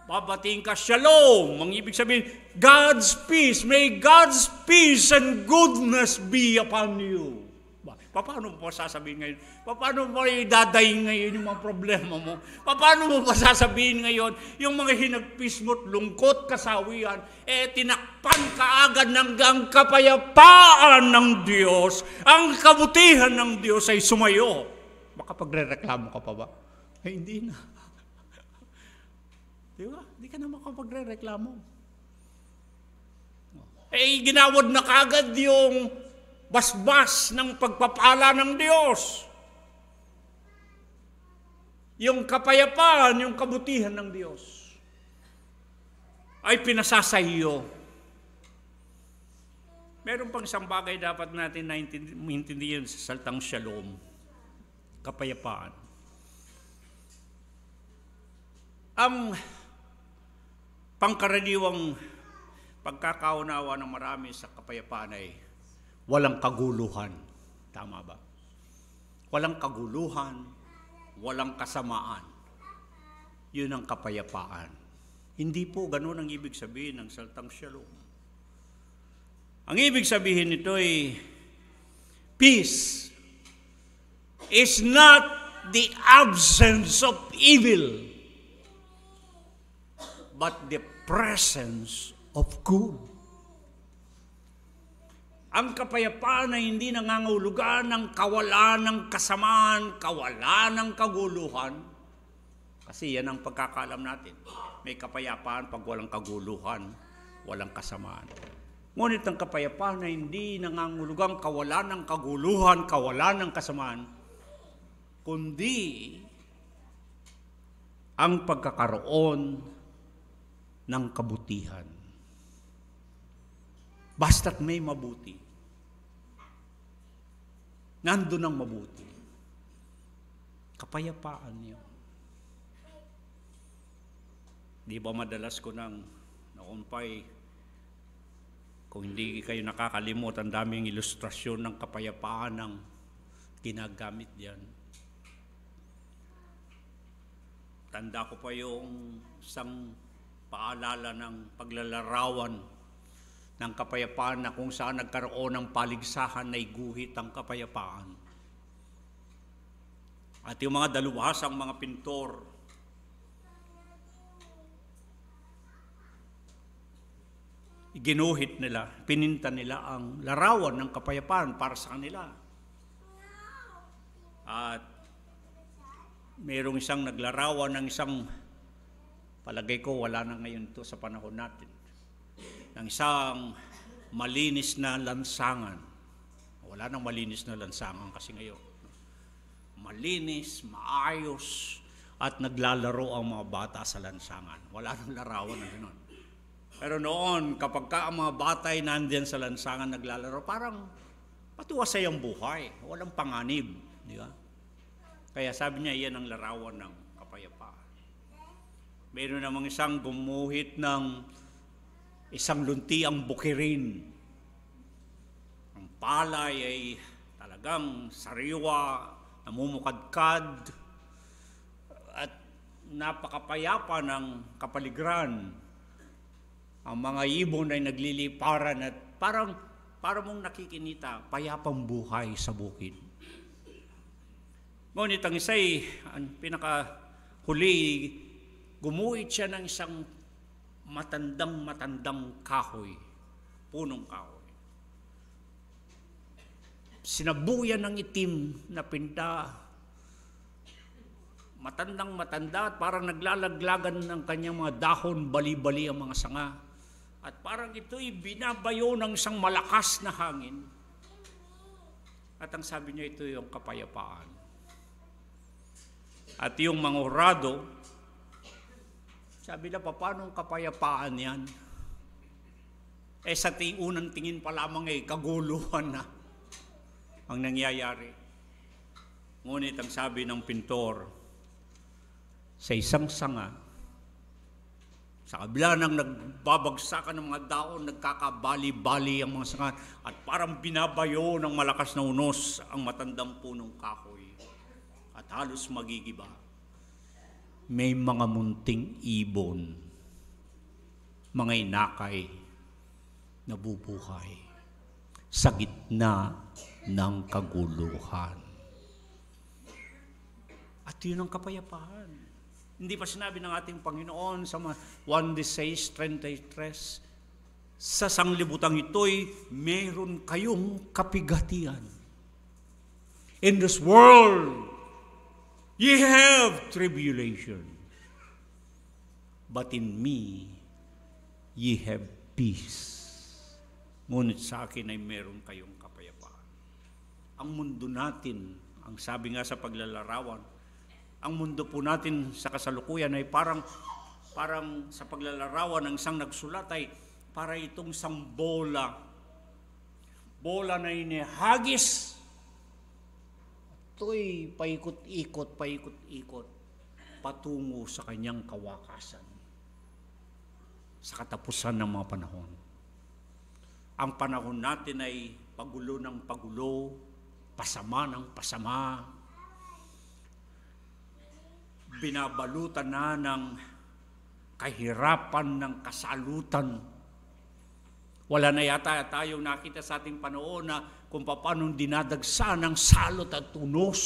babatiin ka, shalom. Ang ibig sabihin, God's peace. May God's peace and goodness be upon you. Paano mo pa sasabihin ngayon? Paano mo idadayin ngayon yung mga problema mo? Paano mo pa sasabihin ngayon yung mga hinagpis mo't lungkot, kasawian, tinakpan ka agad ng ang kapayapaan ng Diyos, ang kabutihan ng Diyos ay sumayo. Makapagre-reklamo ka pa ba? Hindi na. Diba? Hindi ka na makapagre-reklamo. Ginawad na kagad yung basbas ng pagpapala ng Diyos. Yung kapayapaan, yung kabutihan ng Diyos ay pinasasaiyo. Meron pang isang bagay dapat natin na maintindihan sa salitang shalom. Kapayapaan. Ang pangkaraniwang pagkakaunawa ng marami sa kapayapaan ay walang kaguluhan. Tama ba? Walang kaguluhan, walang kasamaan. Yun ang kapayapaan. Hindi po ganun ang ibig sabihin ng salitang shalom. Ang ibig sabihin nito ay peace is not the absence of evil, but the presence of good. Ang kapayapaan ay hindi nangangahulugan ng kawalan ng kasamaan, kawalan ng kaguluhan. Kasi yan ang pagkakaalam natin. May kapayapaan pag walang kaguluhan, walang kasamaan. Ngunit ang kapayapaan ay hindi nangangahulugang kawalan ng kaguluhan, kawalan ng kasamaan, kundi ang pagkakaroon ng kabutihan. Basta't may mabuti. Nandun ang mabuti. Kapayapaan yun. Di ba madalas ko nang nakumpay, kung hindi kayo nakakalimot, ang daming ilustrasyon ng kapayapaan ng ginagamit diyan. Tanda ko pa yung isang paalala ng paglalarawan ng kapayapaan na kung saan nagkaroon ng paligsahan na iguhit ang kapayapaan. At yung mga dalubhasang mga pintor, ginuhit nila, pininta nila ang larawan ng kapayapaan para sa kanila. At mayroong isang naglarawan ng isang, palagay ko wala na ngayon to sa panahon natin, ng isang malinis na lansangan. Wala nang malinis na lansangan kasi ngayon. Malinis, maayos, at naglalaro ang mga bata sa lansangan. Wala nang larawan na gano'n. Pero noon, kapag ka ang mga bata ay nandiyan sa lansangan naglalaro, parang matuwasay ang buhay. Walang panganib. Di ba? Kaya sabi niya, iyan ang larawan ng kapayapaan. Mayroon namang isang gumuhit ng isang luntiang bukirin. Ang palay ay talagang sariwa, namumukadkad, at napakapayapa ng kapaligiran. Ang mga ibon ay nagliliparan at parang mong nakikinita, payapang buhay sa bukid. Ngunit ang isa'y, ang pinakahuli, gumuhit siya ng isang matandang kahoy, punong kahoy. Sinabuyan ng itim na pinta, matanda at parang naglalaglagan ng kanyang mga dahon, bali-bali ang mga sanga. At parang ito'y binabayo ng isang malakas na hangin. At ang sabi niya, ito yung kapayapaan. At yung mga hurado, sabi na, paano ang kapayapaan yan? Sa unang tingin pa lamang kaguluhan na ang nangyayari. Ngunit ang sabi ng pintor, sa isang sanga, sa kabila ng nagbabagsakan ng mga daon, nagkakabali-bali ang mga sanga, at parang binabayo ng malakas na unos ang matandang punong kahoy, at halos magigiba. May mga munting ibon, mga inakay, nabubuhay sa gitna ng kaguluhan. At yun ang kapayapaan. Hindi pa sinabi ng ating Panginoon sa 1:16-33, sa sanglibutang ito'y meron kayong kapigatian. In this world, ye have tribulation, but in me, ye have peace. Ngunit sa akin ay meron kayong kapayapaan. Ang mundo natin, ang sabi nga sa paglalarawan, ang mundo po natin sa kasalukuyan ay parang sa paglalarawan ng isang nagsulat ay para itong isang bola na inihagis. Ito'y paikot-ikot patungo sa kanyang kawakasan, sa katapusan ng mga panahon. ang panahon natin ay pagulo ng pagulo, pasama ng pasama, binabalutan na ng kahirapan, ng kasalutan. Wala na yata tayong nakita sa ating panahon na kung paano dinadagsa ng salot at tunos.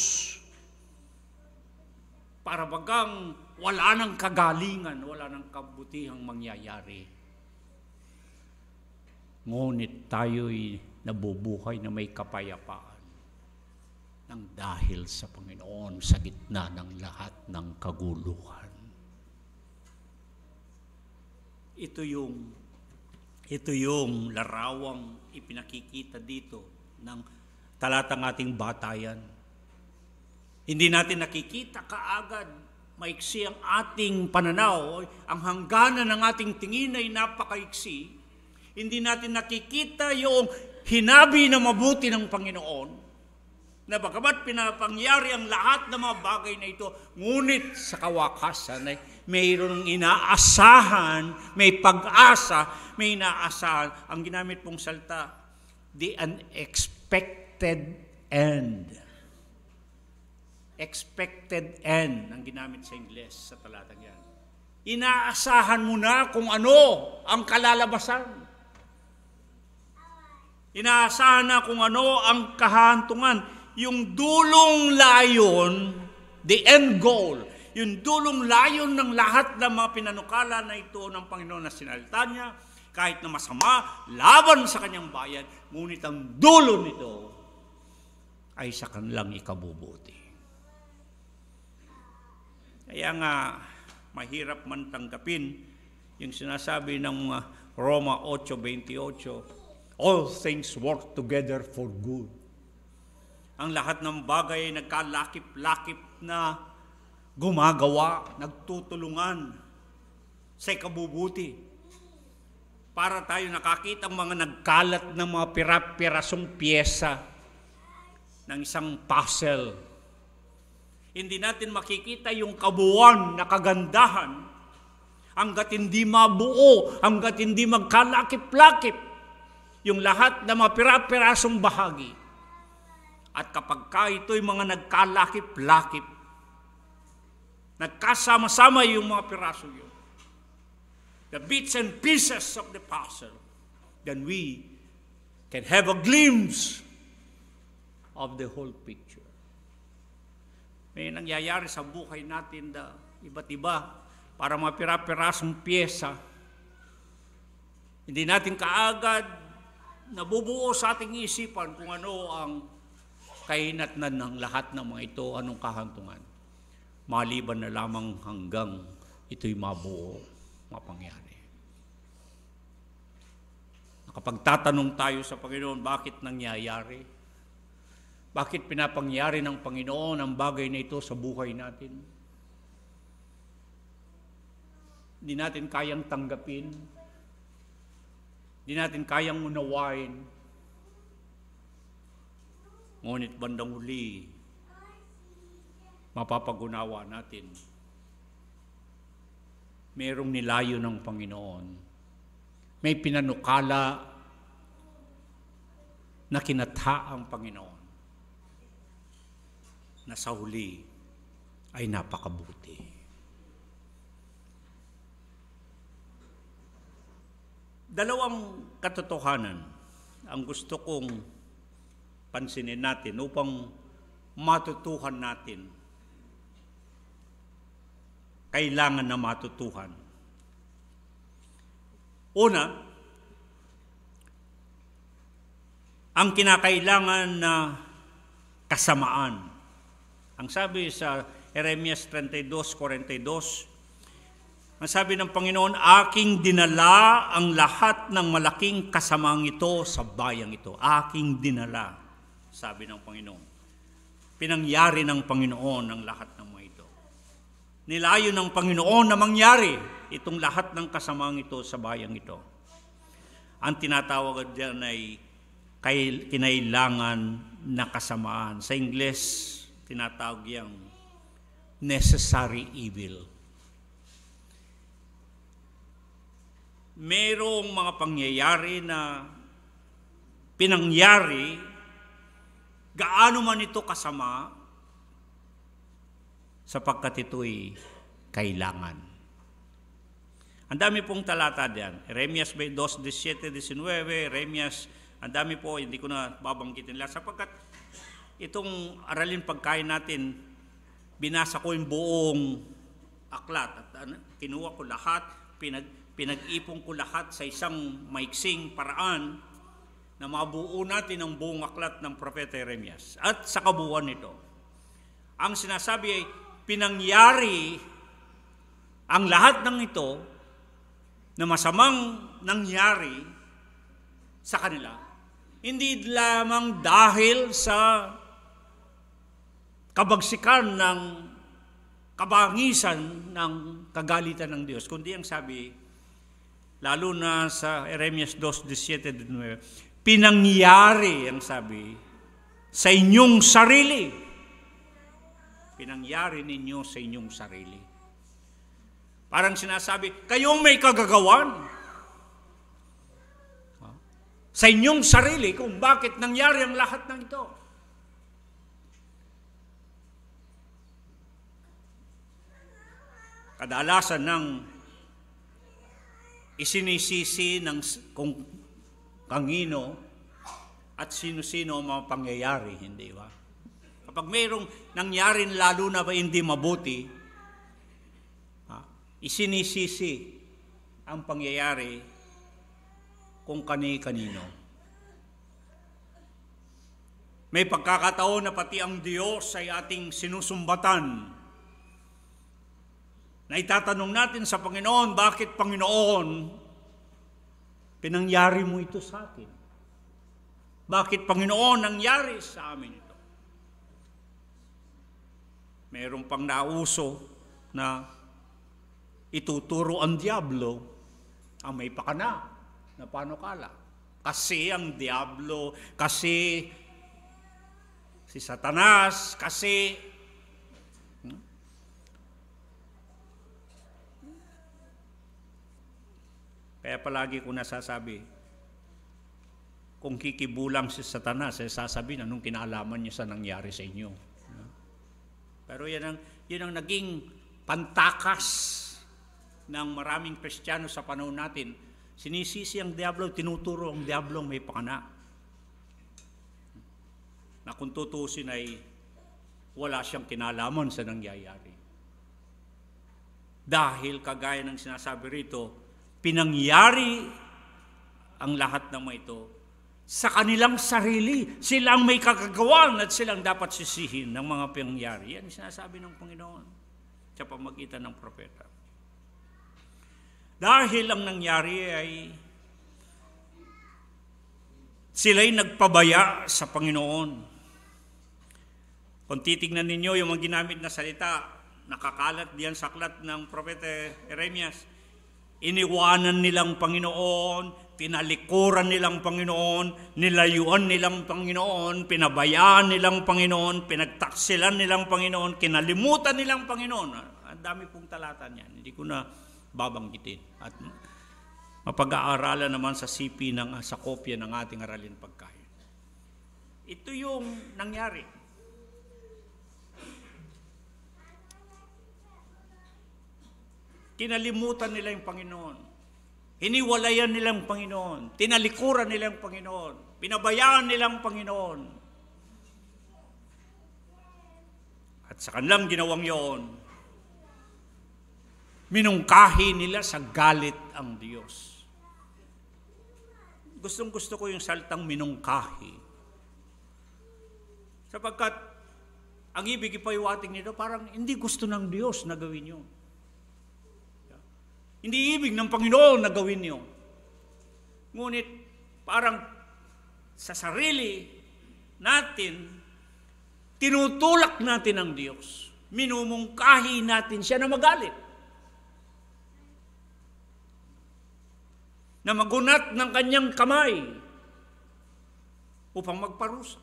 Para bagang wala ng kagalingan, wala ng kabutihang mangyayari. Ngunit tayo'y nabubuhay na may kapayapaan nang dahil sa Panginoon sa gitna ng lahat ng kaguluhan. Ito yung larawang ipinakikita dito ng talatang ating batayan. Hindi natin nakikita kaagad, maiksi ang ating pananaw, ang hangganan ng ating tingin ay napakaiksi. Hindi natin nakikita yung hinabi na mabuti ng Panginoon, na bagamat pinapangyari ang lahat ng mga bagay na ito, ngunit sa kawakasan ay mayroong inaasahan, may pag-asa, may inaasahan. Ang ginamit pong salita, the unexpected end. Expected end ang ginamit sa Ingles sa talatang yan. Inaasahan mo na kung ano ang kalalabasan. Inaasahan na kung ano ang kahantungan. Yung dulong layon, the end goal, yung dulong layon ng lahat ng mga pinanukala na ito ng Panginoon na sinalita niya, kahit na masama, laban sa kanyang bayan, ngunit ang dulo nito ay sa kanilang ikabubuti. Kaya nga, mahirap man tanggapin yung sinasabi ng Roma 8:28, all things work together for good. Ang lahat ng bagay ay nagkalakip-lakip na gumagawa, nagtutulungan sa ikabubuti. Para tayo nakakita ang mga nagkalat ng mga pirasong pyesa ng isang puzzle. Hindi natin makikita yung kabuuan na kagandahan hanggat hindi mabuo, hanggat hindi magkalakip-lakip yung lahat ng mga pirasong bahagi. At kapag ito'y mga nagkalakip-lakip, nagkasama-sama yung mga piraso yun, the bits and pieces of the puzzle, then we can have a glimpse of the whole picture. May nangyayari sa buhay natin na iba't iba para mga pirasong pyesa. Hindi natin kaagad nabubuo sa ating isipan kung ano ang kahinatnan ng lahat ng mga ito, anong kahantungan. Maliban na lamang hanggang ito'y mabuo, mapangyari. Nakapagtatanong tayo sa Panginoon, bakit nangyayari? Bakit pinapangyari ng Panginoon ang bagay na ito sa buhay natin? Hindi natin kayang tanggapin. Hindi natin kayang unawain. Ngunit bandang huli, mapapagunawa natin. Merong nilayo ng Panginoon. May pinanukala na kinatha ang Panginoon na sa huli ay napakabuti. Dalawang katotohanan ang gusto kong pansinin natin upang matutuhan natin. Kailangan na matutuhan. Una, ang kinakailangan na kasamaan. Ang sabi sa Jeremias 32:42, ang sabi ng Panginoon, aking dinala ang lahat ng malaking kasamaang ito sa bayang ito. Aking dinala, sabi ng Panginoon. Pinangyari ng Panginoon ang lahat ng mga ito. Nilayo ng Panginoon na mangyari itong lahat ng kasamaang ito sa bayang ito. Ang tinatawag diyan ay kinailangan na kasamaan. Sa Ingles, tinatawag yang necessary evil. Merong mga pangyayari na pinangyari, gaano man ito kasama, sapagkat ito'y kailangan. Ang dami pong talata diyan. Jeremias 2:17-19, Jeremias, ang dami po, hindi ko na babanggitin lahat. Sapagkat itong aralin pagkain natin, binasa ko yung buong aklat. At kinuha ko lahat, pinag-ipon ko lahat sa isang maiksing paraan na mabuo natin ang buong aklat ng Propeta Jeremias. At sa kabuuan nito, ang sinasabi ay pinangyari ang lahat ng ito na masamang nangyari sa kanila. Hindi lamang dahil sa kabagsikan ng kabangisan ng kagalitan ng Diyos, kundi ang sabi, lalo na sa Jeremias 2:17-19, pinangyari, ang sabi, sa inyong sarili. Pinangyari ninyo sa inyong sarili. Parang sinasabi, kayong may kagagawan sa inyong sarili kung bakit nangyari ang lahat ng ito. Kadalasan ng isinisisi ng kung kangino at sino-sino ang mga pangyayari, hindi ba? Kapag mayroong nangyari lalo na ba hindi mabuti, isinisisi ang pangyayari kung kani-kanino. May pagkakataon na pati ang Diyos ay ating sinusumbatan. Na itatanong natin sa Panginoon, bakit Panginoon, pinangyari mo ito sa akin? Bakit Panginoon nangyari sa amin ito? Mayroon pang nauso na ituturo ang Diablo ang may pakana na panukala. Kasi ang Diablo, kasi si Satanas, kasi kaya palagi ko nasasabi, kung kikibulang si Satanas, sasabihin anong kinalaman niya sa nangyari sa inyo. Pero yan ang naging pantakas ng maraming Kristiyano sa panahon natin. Sinisisi ang Diablo, tinuturo ang Diablo may pakana. Na kung tutusin ay wala siyang kinalaman sa nangyayari. Dahil kagaya ng sinasabi rito, pinangyari ang lahat ng mga ito sa kanilang sarili. Silang may kagagawan at silang dapat sisihin ng mga pangyayari. Yan sinasabi ng Panginoon sa pamagitan ng propeta. Dahil ang nangyari ay sila'y nagpabaya sa Panginoon. Kung titignan ninyo yung mga ginamit na salita, nakakalat diyan sa aklat ng propeta Jeremias, iniwanan nilang Panginoon, tinalikuran nilang Panginoon, nilayuan nilang Panginoon, pinabayaan nilang Panginoon, pinagtaksilan nilang Panginoon, kinalimutan nilang Panginoon. Ang dami pong talata niyan. Hindi ko na babanggitin. At mapag-aaralan naman sa CP, sa kopya ng ating aralin pagkain. Ito yung nangyari. Kinalimutan nila yung Panginoon. Hiniwalayan nilang Panginoon. Tinalikuran nilang Panginoon. Pinabayaan nilang Panginoon. At sa kanilang ginawang yon, minungkahi nila sa galit ang Diyos. Gustong-gusto ko yung salitang minungkahi. Sapagkat ang ibig ipaiwating nito, parang hindi gusto ng Diyos na gawin yun. Hindi ibig ng Panginoon na gawin niyo. Ngunit parang sa sarili natin, tinutulak natin ang Diyos. Minumungkahi natin siya na magalit. Na magunat ng kanyang kamay upang magparusa.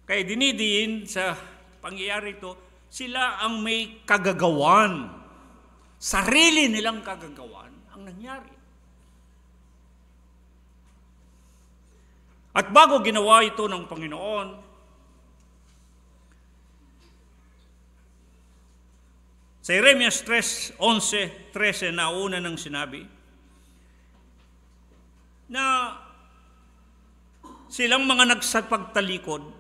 Kaya dinidiin sa pangyayari ito, sila ang may kagagawan. Sarili nilang kagagawan ang nangyari. At bago ginawa ito ng Panginoon, sa Jeremias 11:13 na una nang sinabi na silang mga nagsapagtalikod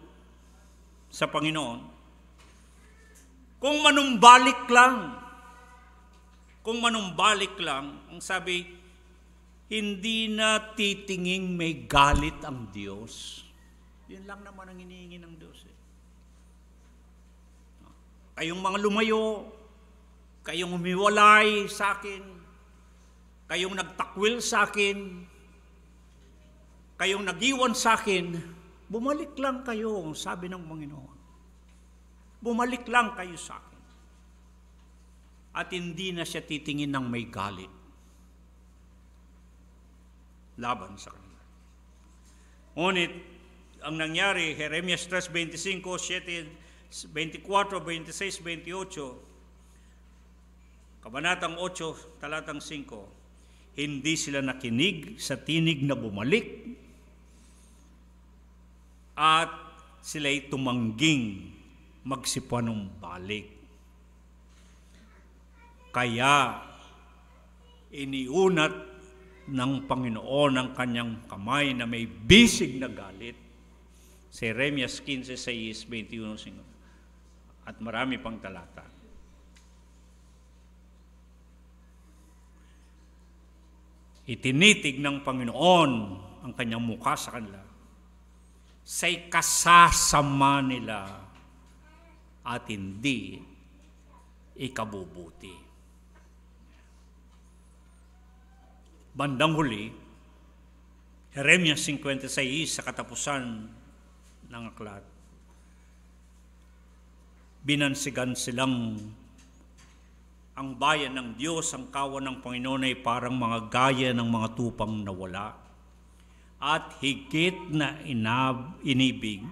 sa Panginoon, kung manumbalik lang, ang sabi, hindi na titinging may galit ang Diyos. Yan lang naman ang hinihingi ng Diyos. Kayong mga lumayo, kayong humiwalay sa akin, kayong nagtakwil sa akin, kayong nag-iwan sa akin, bumalik lang kayo, sabi ng Panginoon. Bumalik lang kayo sa akin. At hindi na siya titingin ng may galit laban sa kanila. Ngunit, ang nangyari, Jeremias 3:25, 7:24, 26, 28, Kabanatang 8, talatang 5, hindi sila nakinig sa tinig na bumalik at sila'y tumangging magsipanumbalik. Kaya iniunat ng Panginoon ang kanyang kamay na may bisig na galit. Sa Jeremias 15:6, 21, at marami pang talata. Itinitig ng Panginoon ang kanyang mukha sa kanila sa'y kasasama nila at hindi ikabubuti. Bandang huli, Jeremias 56 sa katapusan ng aklat, binansigan silang ang bayan ng Diyos, ang kawan ng Panginoon ay parang mga gaya ng mga tupang nawala at higit na inibig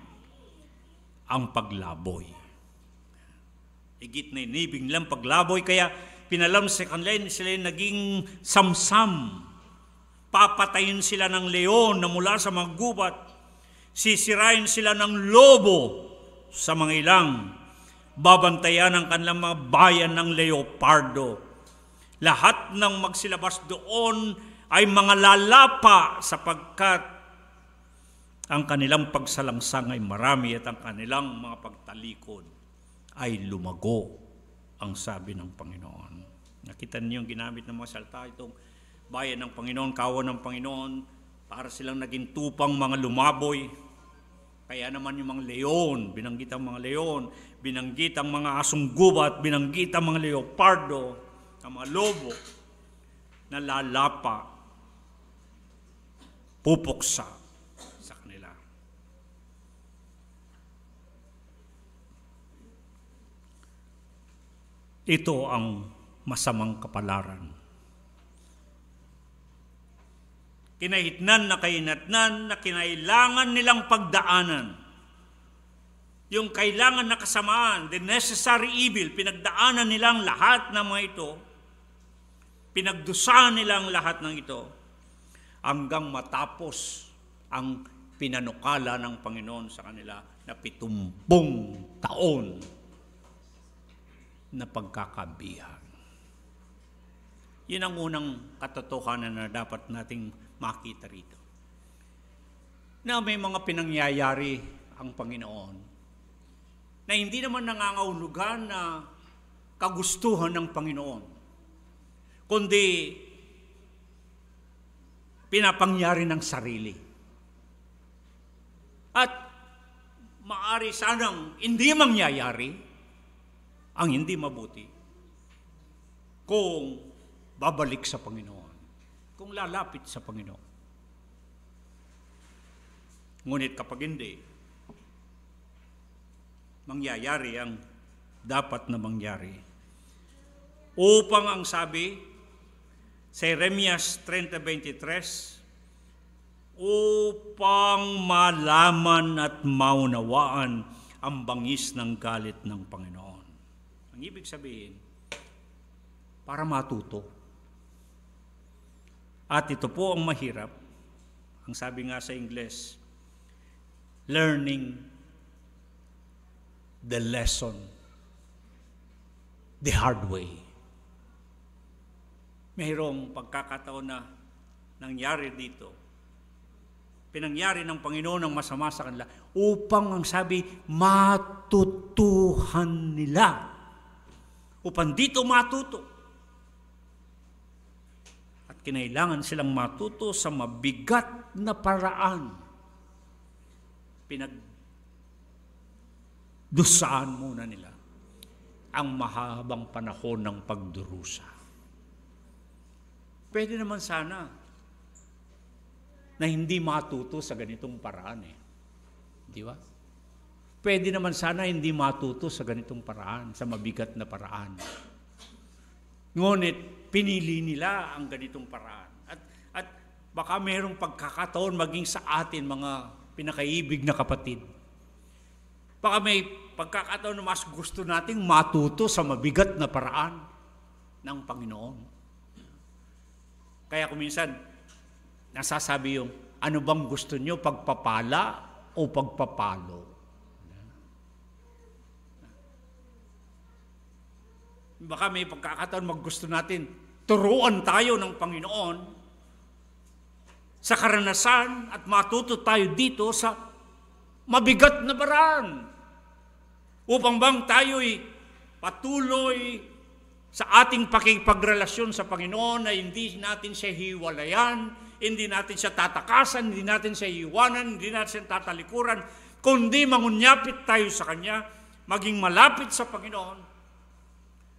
ang paglaboy. Higit na inibig nilang paglaboy, kaya pinalam sa kanila sila naging samsam. Papatayin sila ng leon na mula sa mga gubat. Sisirain sila ng lobo sa mga ilang. Babantayan ang kanilang mga bayan ng leopardo. Lahat ng magsilabas doon ay mga lalapa sapagkat ang kanilang pagsalangsang ay marami at ang kanilang mga pagtalikod ay lumago, ang sabi ng Panginoon. Nakita niyo yung ginamit ng mga salita, itong bayan ng Panginoon, kawan ng Panginoon, para silang naging tupang mga lumaboy. Kaya naman yung mga leon, binanggit ang mga leon, binanggit ang mga asong gubat, binanggit ang mga leopardo, ang mga lobo, na lalapa, pupuksa sa kanila. Ito ang masamang kapalaran. Kinahitnan na kainatnan na kinailangan nilang pagdaanan. Yung kailangan na kasamaan, the necessary evil, pinagdaanan nilang lahat ng mga ito, pinagdusahan nilang lahat ng ito, hanggang matapos ang pinanukala ng Panginoon sa kanila na 70 taon na pagkakabihan. Yun ang unang katotohanan na dapat nating makita rito. Na may mga pinangyayari ang Panginoon na hindi naman nangangahulugan na kagustuhan ng Panginoon, kundi pinapangyari ng sarili. At maari sanang hindi mangyayari ang hindi mabuti kung babalik sa Panginoon, kung lalapit sa Panginoon. Ngunit kapag hindi, mangyayari ang dapat na mangyari. Upang ang sabi sa Jeremias 30:23, upang malaman at maunawaan ang bangis ng galit ng Panginoon. Ang ibig sabihin, para matuto. At ito po ang mahirap. Ang sabi nga sa Ingles, learning the lesson the hard way. Mayroong pagkakataon na nangyari dito. Pinangyari ng Panginoon ang masama sa kanila upang, ang sabi, matutuhan nila. Upang dito matuto. At kinailangan silang matuto sa mabigat na paraan. Pinagdusaan muna nila ang mahabang panahon ng pagdurusa. Pwede naman sana na hindi matuto sa ganitong paraan Di ba? Pwede naman sana hindi matuto sa ganitong paraan, sa mabigat na paraan. Ngunit, pinili nila ang ganitong paraan. At baka mayroong pagkakataon maging sa atin, mga pinakaibig na kapatid. Baka may pagkakataon na mas gusto nating matuto sa mabigat na paraan ng Panginoon. Kaya kung minsan, nasasabi yung, ano bang gusto nyo, pagpapala o pagpapalo? Baka may pagkakataon maggusto natin, turuan tayo ng Panginoon sa karanasan at matuto tayo dito sa mabigat na paraan. Upang bang tayo'y patuloy sa ating pakipagrelasyon sa Panginoon na hindi natin siya hiwalayan, hindi natin siya tatakasan, hindi natin siya iwanan, hindi natin siya tatalikuran, kundi mangunyapit tayo sa Kanya, maging malapit sa Panginoon.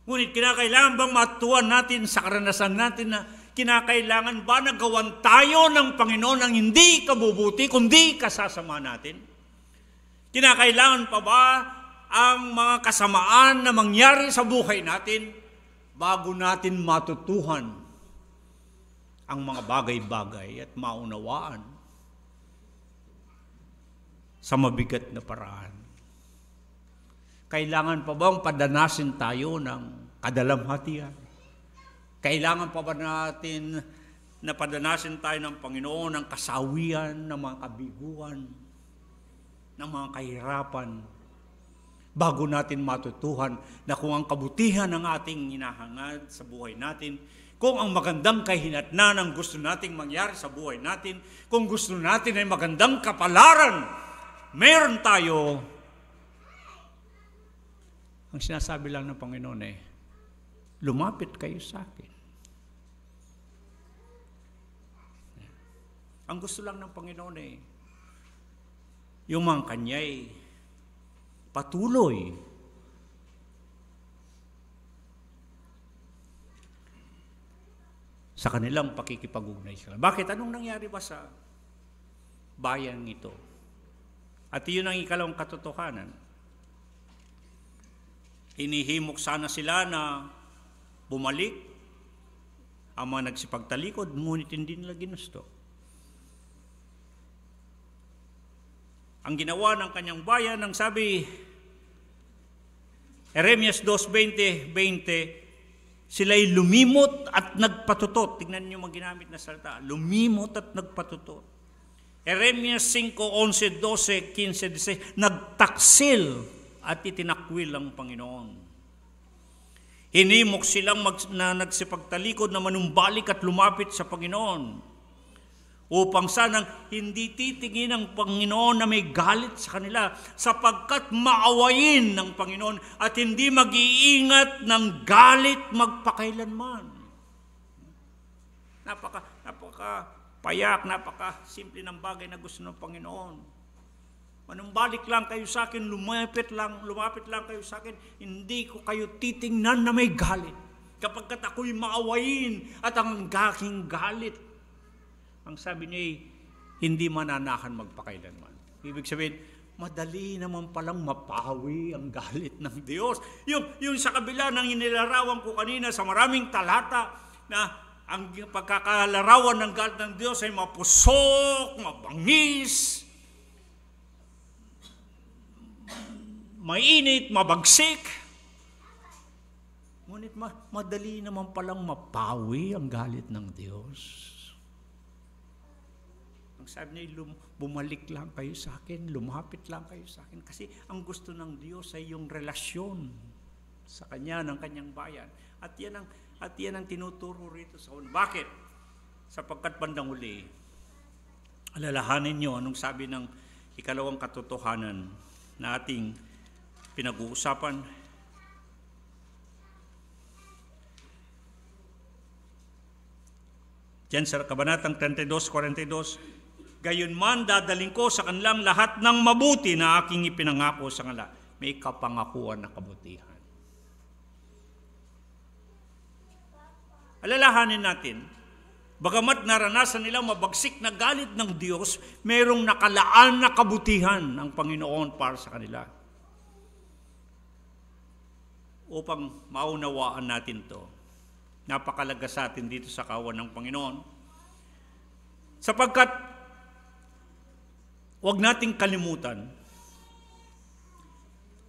Ngunit kinakailangan bang matutuan natin sa karanasan natin na kinakailangan ba na gawan tayo ng Panginoon ang hindi kabubuti, kundi kasasama natin? Kinakailangan pa ba ang mga kasamaan na mangyari sa buhay natin bago natin matutuhan ang mga bagay-bagay at maunawaan sa mabigat na paraan? Kailangan pa bang padanasin tayo ng kadalamhatian? Kailangan pa ba natin na padanasin tayo ng Panginoon ng kasawian, ng mga kabiguan, ng mga kahirapan, bago natin matutuhan na kung ang kabutihan ng ating hinahangad sa buhay natin, kung ang magandang kahinatnan ang gusto nating mangyari sa buhay natin, kung gusto natin ay magandang kapalaran, meron tayo. Ang sinasabi lang ng Panginoon lumapit kayo sa akin. Ang gusto lang ng Panginoon yung mga Kanya'y patuloy sa kanilang pakikipag-ugnay sila. Bakit? Anong nangyari ba sa bayan ito? At iyon ang ikalawang katotohanan. Hinihimok sana sila na bumalik ang mga nagsipagtalikod, ngunit hindi nila ginusto. Ang ginawa ng kanyang bayan, ang sabi, Jeremias 2:20, sila'y lumimot at nagpatutot. Tingnan niyo mga ginamit na salita. Lumimot at nagpatutot. Jeremias 5:11, 12, 15, 16, nagtaksil at itinakwil ang Panginoon. Hinimok silang na nagsipagtalikod na manumbalik at lumapit sa Panginoon upang sanang hindi titingin ang Panginoon na may galit sa kanila sapagkat maawayin ng Panginoon at hindi mag-iingat ng galit magpakailanman. Napaka payak, napaka simple ng bagay na gusto ng Panginoon. Manumbalik lang kayo sa akin, lumapit lang kayo sa akin, hindi ko kayo titingnan na may galit. Kapag ako'y maawayin at ang aking galit, ang sabi niya hindi mananakan magpakailanman. Ibig sabihin, madali naman palang mapawi ang galit ng Diyos. Yung sa kabila ng inilarawan ko kanina sa maraming talata na ang pagkakalarawan ng galit ng Diyos ay mapusok, mabangis, mainit, mabagsik. Ngunit madali naman palang mapawi ang galit ng Diyos. Ang Ang sabi niya, bumalik lang kayo sa akin, lumapit lang kayo sa akin. Kasi ang gusto ng Diyos ay yung relasyon sa Kanya, ng Kanyang bayan. At yan ang tinuturo rito sa una. Bakit? Sapagkat bandang huli, alalahanin niyo anong sabi ng ikalawang katotohanan na ating pinag-uusapan. Diyan sa Kabanatang 32:42, gayunman dadaling ko sa kanilang lahat ng mabuti na aking ipinangako sa kanila. May kapangakuan na kabutihan. Alalahanin natin, bagamat naranasan nilang mabagsik na galit ng Diyos, mayroong nakalaan na kabutihan ng Panginoon para sa kanila. Upang maunawaan natin to, napakalaga sa atin dito sa kawan ng Panginoon. Sapagkat, huwag nating kalimutan,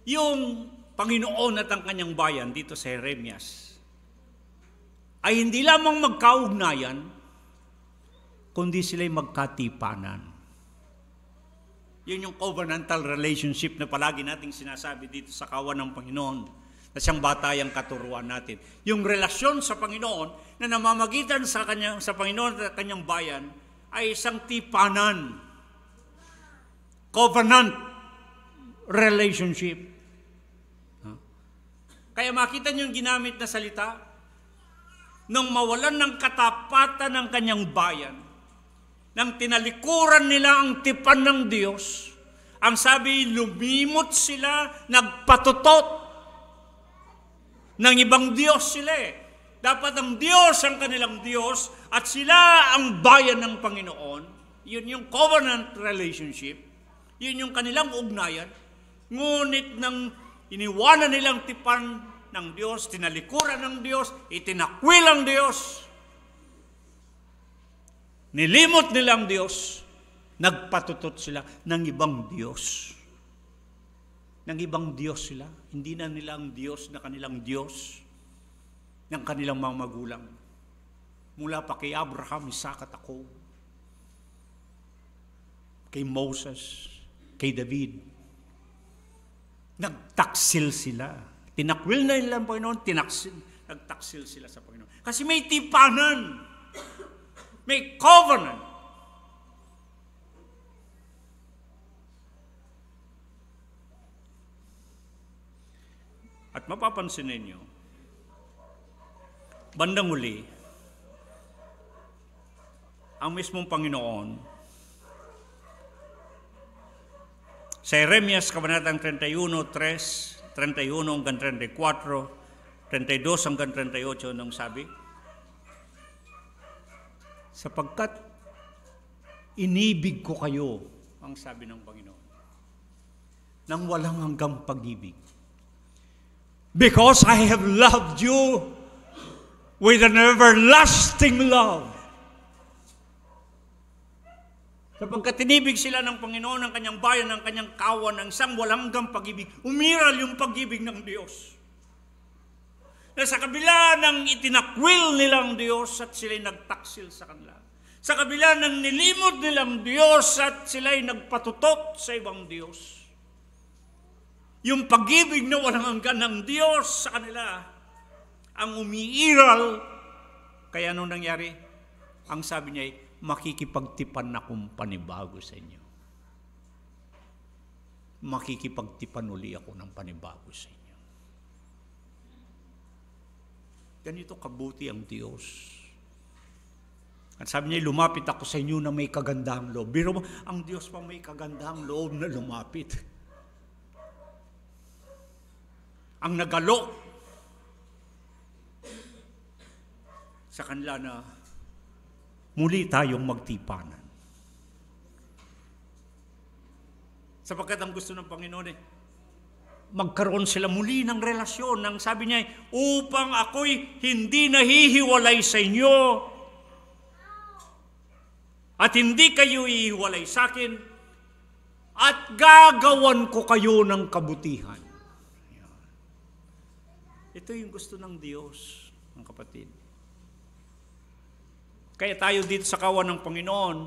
yung Panginoon at ang Kanyang bayan dito sa Jeremias, ay hindi lamang magkaugnayan, kundi sila'y magkatipanan. Yun yung covenantal relationship na palagi nating sinasabi dito sa kawan ng Panginoon, na siyang batayang katuruan natin. Yung relasyon sa Panginoon na namamagitan sa Panginoon at Kanyang bayan ay isang tipanan. Covenant relationship. Kaya makita niyo yung ginamit na salita, nang mawalan ng katapatan ng Kanyang bayan, nang tinalikuran nila ang tipan ng Diyos, ang sabi, lumimot sila, nagpatutot ng ibang Diyos sila eh. Dapat ang Diyos ang kanilang Diyos at sila ang bayan ng Panginoon. Yun yung covenant relationship. Yun yung kanilang ugnayan. Ngunit nang iniwanan nilang tipan ng Diyos, tinalikuran ng Diyos, itinakwil ang Diyos, nilimot nilang Diyos, nagpatutot sila ng ibang Diyos. Ng ibang Diyos sila. Hindi na nila ang Diyos na kanilang Diyos ng kanilang mga magulang. Mula pa kay Abraham, Isaac at Jacob, kay Moses, kay David. Nagtaksil sila. Tinakwil na nila ang Panginoon, nagtaksil sila sa Panginoon. Kasi may tipanan. May covenant. At mapapansin ninyo, bandang huli, ang mismong Panginoon, sa Jeremias, Kabanatang 31:3, 31 hanggang 34, 32 hanggang 38, nang sabi, sapagkat inibig ko kayo, ang sabi ng Panginoon, nang walang hanggang pag-ibig. Because I have loved you with an everlasting love. Sapagkat tinibig sila ng Panginoon, ng Kanyang bayan, ng Kanyang kawan, ng isang walang hanggang pag-ibig, umiral yung pag-ibig ng Diyos. Na sa kabila ng itinakwil nilang Diyos at sila'y nagtaksil sa kanila. Sa kabila ng nilimot nilang Diyos at sila'y nagpatutot sa ibang Diyos. Yung pag-ibig na walang hanggan ng Diyos sa kanila, ang umiiral. Kaya anong nangyari? Ang sabi niya ay, makikipagtipan na akong panibago sa inyo. Makikipagtipan uli ako ng panibago sa inyo. Ganito kabuti ang Diyos. At sabi niya, lumapit ako sa inyo na may kagandahang loob. Biro mo, ang Diyos pa may kagandahang loob na lumapit. Ang nagalok sa kanila na muli tayong magtipanan. Sapagkat ang gusto ng Panginoon magkaroon sila muli ng relasyon. Nang sabi niya, upang ako'y hindi nahihiwalay sa inyo at hindi kayo ihiwalay sa akin at gagawan ko kayo ng kabutihan. Ito yung gusto ng Diyos, mga kapatid. Kaya tayo dito sa kawan ng Panginoon,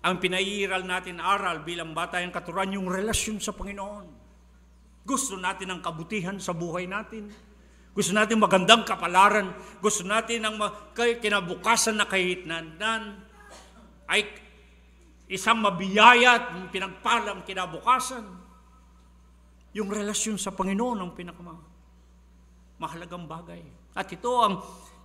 Ang pinairal natin aral bilang bata yung katuruan, yung relasyon sa Panginoon. Gusto natin ang kabutihan sa buhay natin. Gusto natin magandang kapalaran. Gusto natin ang kinabukasan na kahitnan ay isang mabiyaya at pinagpalang kinabukasan. Yung relasyon sa Panginoon ang pinakamahalagang bagay. At ito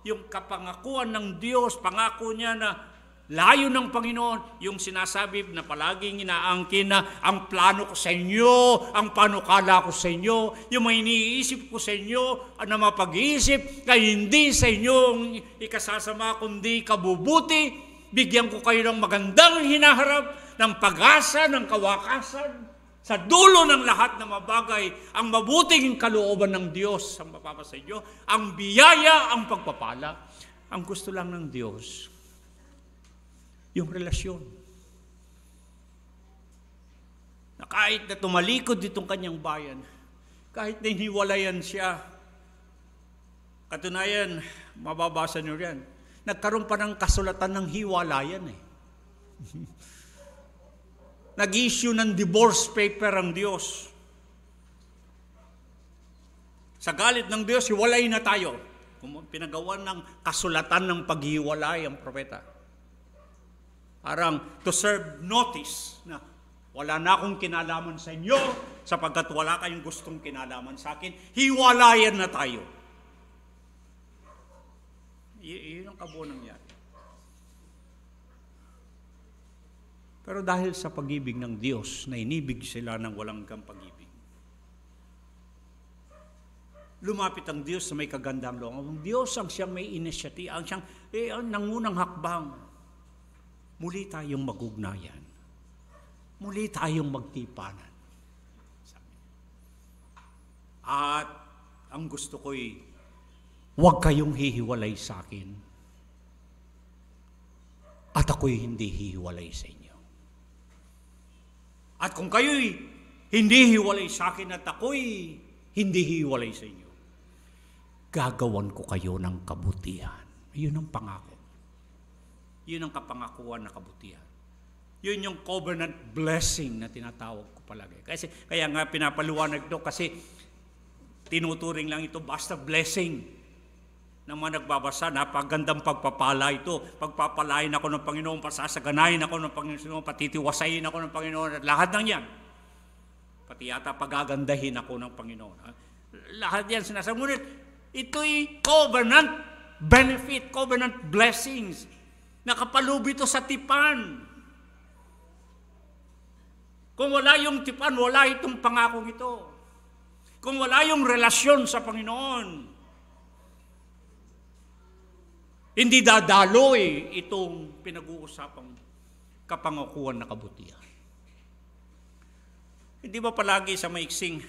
yung kapangakuan ng Diyos, pangako niya na layo ng Panginoon, yung sinasabi na palaging inaangkin na ang plano ko sa inyo, ang panukala ko sa inyo, yung may iniisip ko sa inyo, na mapag-iisip, kaya hindi sa inyong ikasasama kundi kabubuti, bigyan ko kayo ng magandang hinaharap, ng pag-asa, ng kawakasan, sa dulo ng lahat ng mabagay, ang mabuting kalooban ng Diyos ang mapapasa inyo, ang biyaya, ang pagpapala. Ang gusto lang ng Diyos, yung relasyon. Na kahit na tumalikod ditong kanyang bayan, kahit na hiniwalayan siya, katunayan, mababasa niyo yan, nagkaroon pa ng kasulatan ng hiwalayan eh. Nag-issue ng divorce paper ang Diyos. Sa galit ng Diyos, hiwalay na tayo. Pinagawa ng kasulatan ng paghiwalay ang propeta. Parang to serve notice na wala na akong kinalaman sa inyo sapagkat wala kayong gustong kinalaman sa akin. Hiwalayan na tayo. Iyon ang kabuo nangyari. Pero dahil sa pag-ibig ng Diyos, na inibig sila ng walang hanggang pag-ibig, lumapit ang Diyos sa may kagandang loob. Ang Diyos ang siyang may initiative, ang siyang nangunang hakbang. Muli tayong magugnayan. Muli tayong magtipanan. At ang gusto ko'y, huwag kayong hihiwalay sa akin. At ako'y hindi hihiwalay sa inyo. At kung kayo'y hindi hiwalay sa akin at ako'y hindi hiwalay sa inyo, gagawan ko kayo ng kabutihan. Yun ang pangako. Yun ang kapangakuan na kabutihan. Yun yung covenant blessing na tinatawag ko palagi. Kaya nga pinapaluwanag ito kasi tinuturing lang ito basta blessing ng mga nagbabasa. Napagandang pagpapala ito. Pagpapalain ako ng Panginoon, pasasaganayin ako ng Panginoon, patitiwasayin ako ng Panginoon, at lahat ng yan. Pati yata pagagandahin ako ng Panginoon. Lahat yan sinasabi. Ngunit ito'y covenant benefit, covenant blessings. Nakapalubi ito sa tipan. Kung wala yung tipan, wala itong pangakong ito. Kung wala yung relasyon sa Panginoon, hindi dadaloy itong pinag-uusapang kapangakuan na kabutihan. Hindi ba palagi sa maiksing,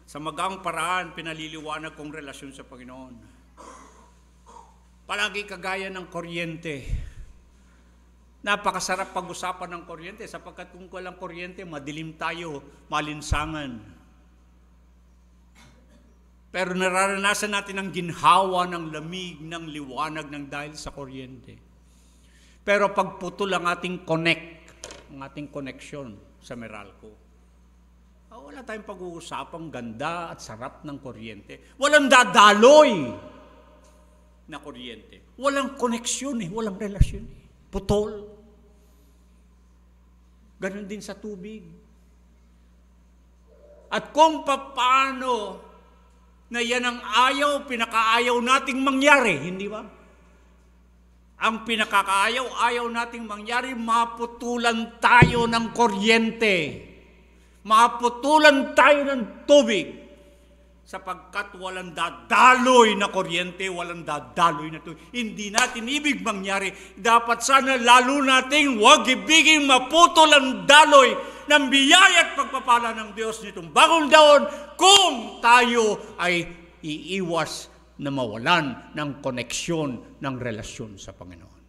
sa magaang paraan, pinaliliwanag kong relasyon sa Panginoon? Palagi kagaya ng kuryente. Napakasarap pag-usapan ng kuryente sapagkat kung walang kuryente, madilim tayo, malinsangan. Pero nararanasan natin ang ginhawa ng lamig, ng liwanag ng dahil sa kuryente. Pero pag putol ang ating ang ating connection sa Meralco, wala tayong pag-uusapang ganda at sarap ng kuryente. Walang dadaloy na kuryente. Walang koneksyon walang relasyon Putol. Ganon din sa tubig. At kung paano na yan ang pinakaayaw nating mangyari, hindi ba? Ang pinakaayaw nating mangyari, maputulan tayo ng kuryente. Maputulan tayo ng tubig. Sapagkat walang dadaloy na kuryente, walang dadaloy na tubig. Hindi natin ibig mangyari. Dapat sana lalo nating huwag ibiging maputol ang daloy ng biyaya at pagpapala ng Diyos nitong bagong taon kung tayo ay iiwas na mawalan ng koneksyon ng relasyon sa Panginoon.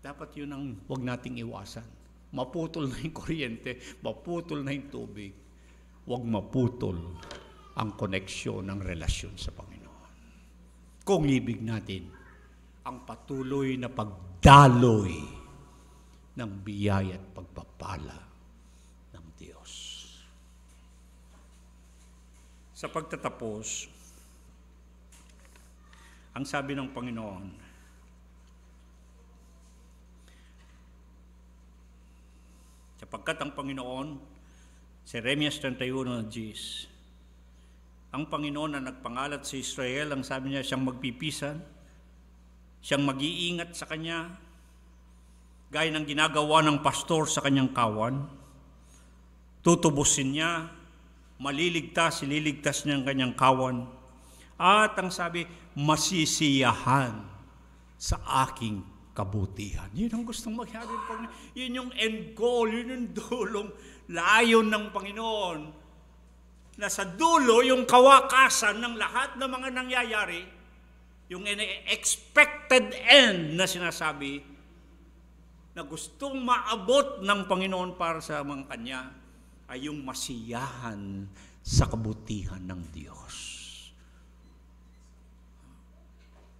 Dapat yun ang huwag nating iwasan. Maputol na yung kuryente, maputol na yung tubig, huwag maputol ang koneksyon ng relasyon sa Panginoon. Kung ibig natin ang patuloy na pagdaloy ng biyaya at pagpapala ng Diyos. Sa pagtatapos, ang sabi ng Panginoon, sapagkat ang Panginoon, sa Jeremias 31:10, ang Panginoon na nagpangalat sa Israel, ang sabi niya, siyang magpipisan, siyang mag-iingat sa kanya, gaya ng ginagawa ng pastor sa kanyang kawan. Tutubusin niya, maliligtas, ililigtas niya ang kanyang kawan. At ang sabi, masisiyahan sa aking kabutihan. Yun ang gustong mangyari ng Panginoon. Yun yung end goal, yun yung dulong layon ng Panginoon. Na sa dulo, yung kawakasan ng lahat ng mga nangyayari, yung expected end na sinasabi, na gustong maabot ng Panginoon para sa mga kanya, ay yung masiyahan sa kabutihan ng Diyos.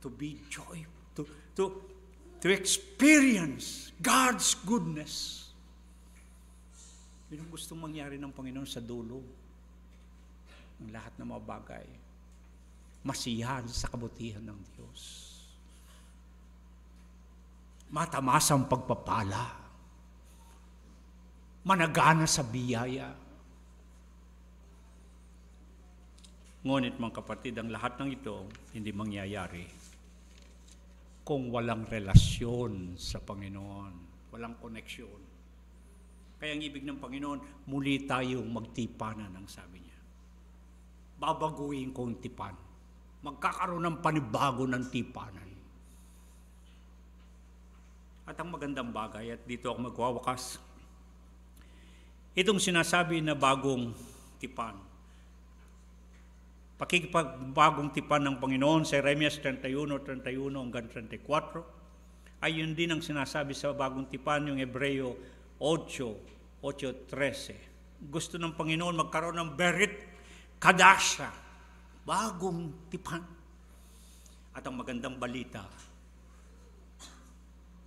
To be joy, to experience God's goodness. Yun ang gustong mangyari ng Panginoon sa dulo ng lahat ng mga bagay. Masiyahan sa kabutihan ng Diyos. Matamasang pagpapala. Managana sa biyaya. Ngunit mga kapatid, ang lahat ng ito hindi mangyayari kung walang relasyon sa Panginoon, walang koneksyon. Kaya ang ibig ng Panginoon, muli tayong magtipanan, ang sabi niya. Babaguhin ko ang tipan. Magkakaroon ng panibago ng tipanan. At ang magandang bagay, at dito ako magwawakas, itong sinasabi na bagong tipan, pakikipagbagong tipan ng Panginoon sa Jeremias 31 hanggang 34, ay yun din ang sinasabi sa bagong tipan, yung Hebreo 8:13. Gusto ng Panginoon magkaroon ng Berit Kadasha, bagong tipan. At ang magandang balita,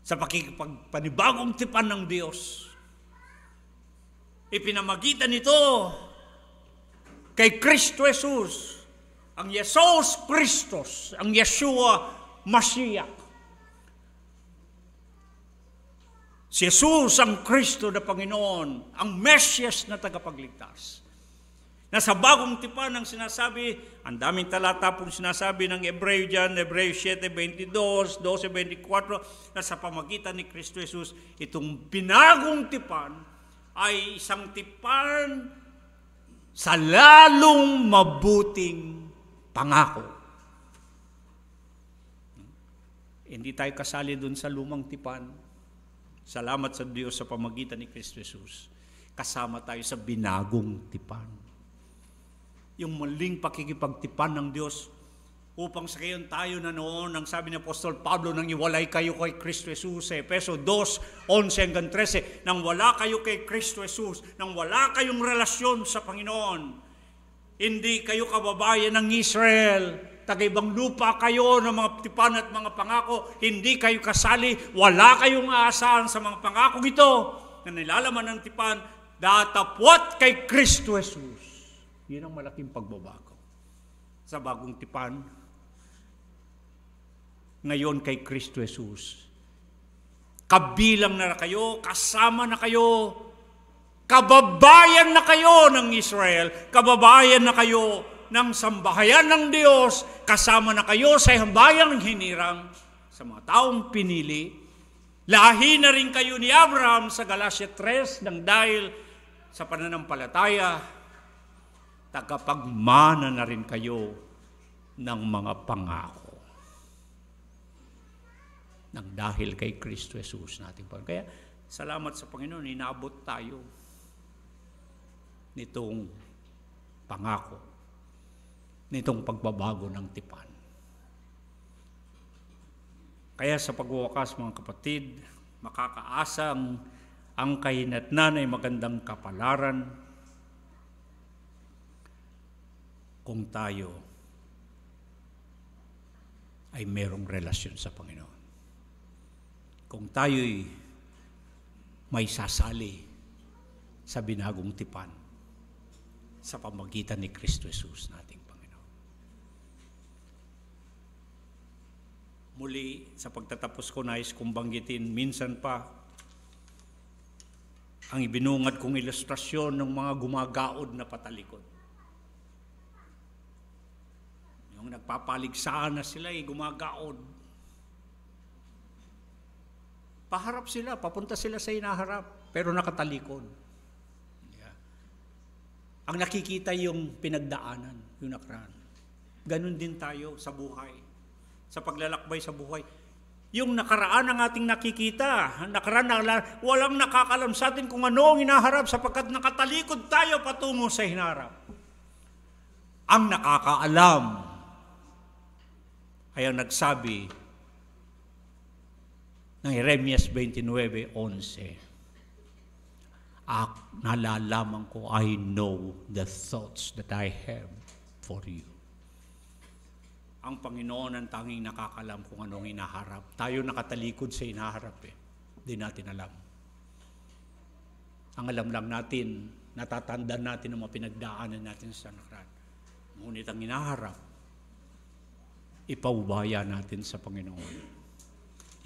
sa pakikipagpanibagong tipan ng Diyos, ipinamagitan ito kay Kristo Jesus, ang Yesus Kristos, ang Yeshua Mashiach. Si Jesus ang Kristo na Panginoon, ang Mesias na tagapagligtas. Na sa bagong tipan ang sinasabi, ang daming talata pong sinasabi ng Hebreo dyan, Hebreo 7:22, 12:24, na sa pamagitan ni Kristo Jesus, itong binagong tipan ay isang tipan sa lalong mabuting pangako. Hindi tayo kasali dun sa lumang tipan. Salamat sa Diyos sa pamagitan ni Kristo Jesus. Kasama tayo sa binagong tipan. Yung muling pakikipagtipan ng Diyos upang sa kayon tayo na noon, ang sabi ni Apostol Pablo, nang iwalay kayo kay Kristo Jesus, sa Efeso 2:11 hanggang 13, nang wala kayo kay Kristo Jesus, nang wala kayong relasyon sa Panginoon, hindi kayo kababayan ng Israel, taga-ibang lupa kayo ng mga tipan at mga pangako, hindi kayo kasali, wala kayong aasahan sa mga pangako ito, na nilalaman ng tipan, datapwat kay Kristo Jesus. Yun ang malaking pagbabago. Sa bagong tipan, ngayon kay Kristo Jesus. Kabilang na kayo, kasama na kayo, kababayan na kayo ng Israel, kababayan na kayo ng sambahayan ng Diyos, kasama na kayo sa bayang hinirang sa mga taong pinili. Lahi na rin kayo ni Abraham sa Galatia 3 nang dahil sa pananampalataya, tagapagmana na rin kayo ng mga pangako. Nang dahil kay Kristo Jesus natin. Kaya salamat sa Panginoon, inabot tayo nitong pangako, nitong pagbabago ng tipan. Kaya sa pagwawakas mga kapatid, makakaasang ang kahinatnan ay magandang kapalaran kung tayo ay merong relasyon sa Panginoon. Kung tayo'y may sasali sa binagong tipan sa pamagitan ni Kristo Jesus nating Panginoon. Muli, sa pagtatapos ko, nais kong banggitin, minsan pa, ang ibinungad kong ilustrasyon ng mga gumagaod na patalikod. Yung nagpapaligsaan na sila, gumagaod. Paharap sila, papunta sila sa hinaharap, pero nakatalikod. Ang nakikita yung pinagdaanan, yung nakaraan. Ganun din tayo sa buhay, sa paglalakbay sa buhay. Yung nakaraan ang ating nakikita, walang nakakalam sa atin kung ano ang hinaharap sapagkat nakatalikod tayo patungo sa hinaharap. Ang nakakaalam ay ang nagsabi ng Jeremias 29:11. Nalalaman ko, I know the thoughts that I have for you. Ang Panginoon ang tanging nakakalam kung anong hinaharap. Tayo nakatalikod sa hinaharap Hindi natin alam. Ang alam lang natin, natatandaan natin ang mga pinagdaanan natin sa nakaraan. Ngunit ang hinaharap, ipaubaya natin sa Panginoon.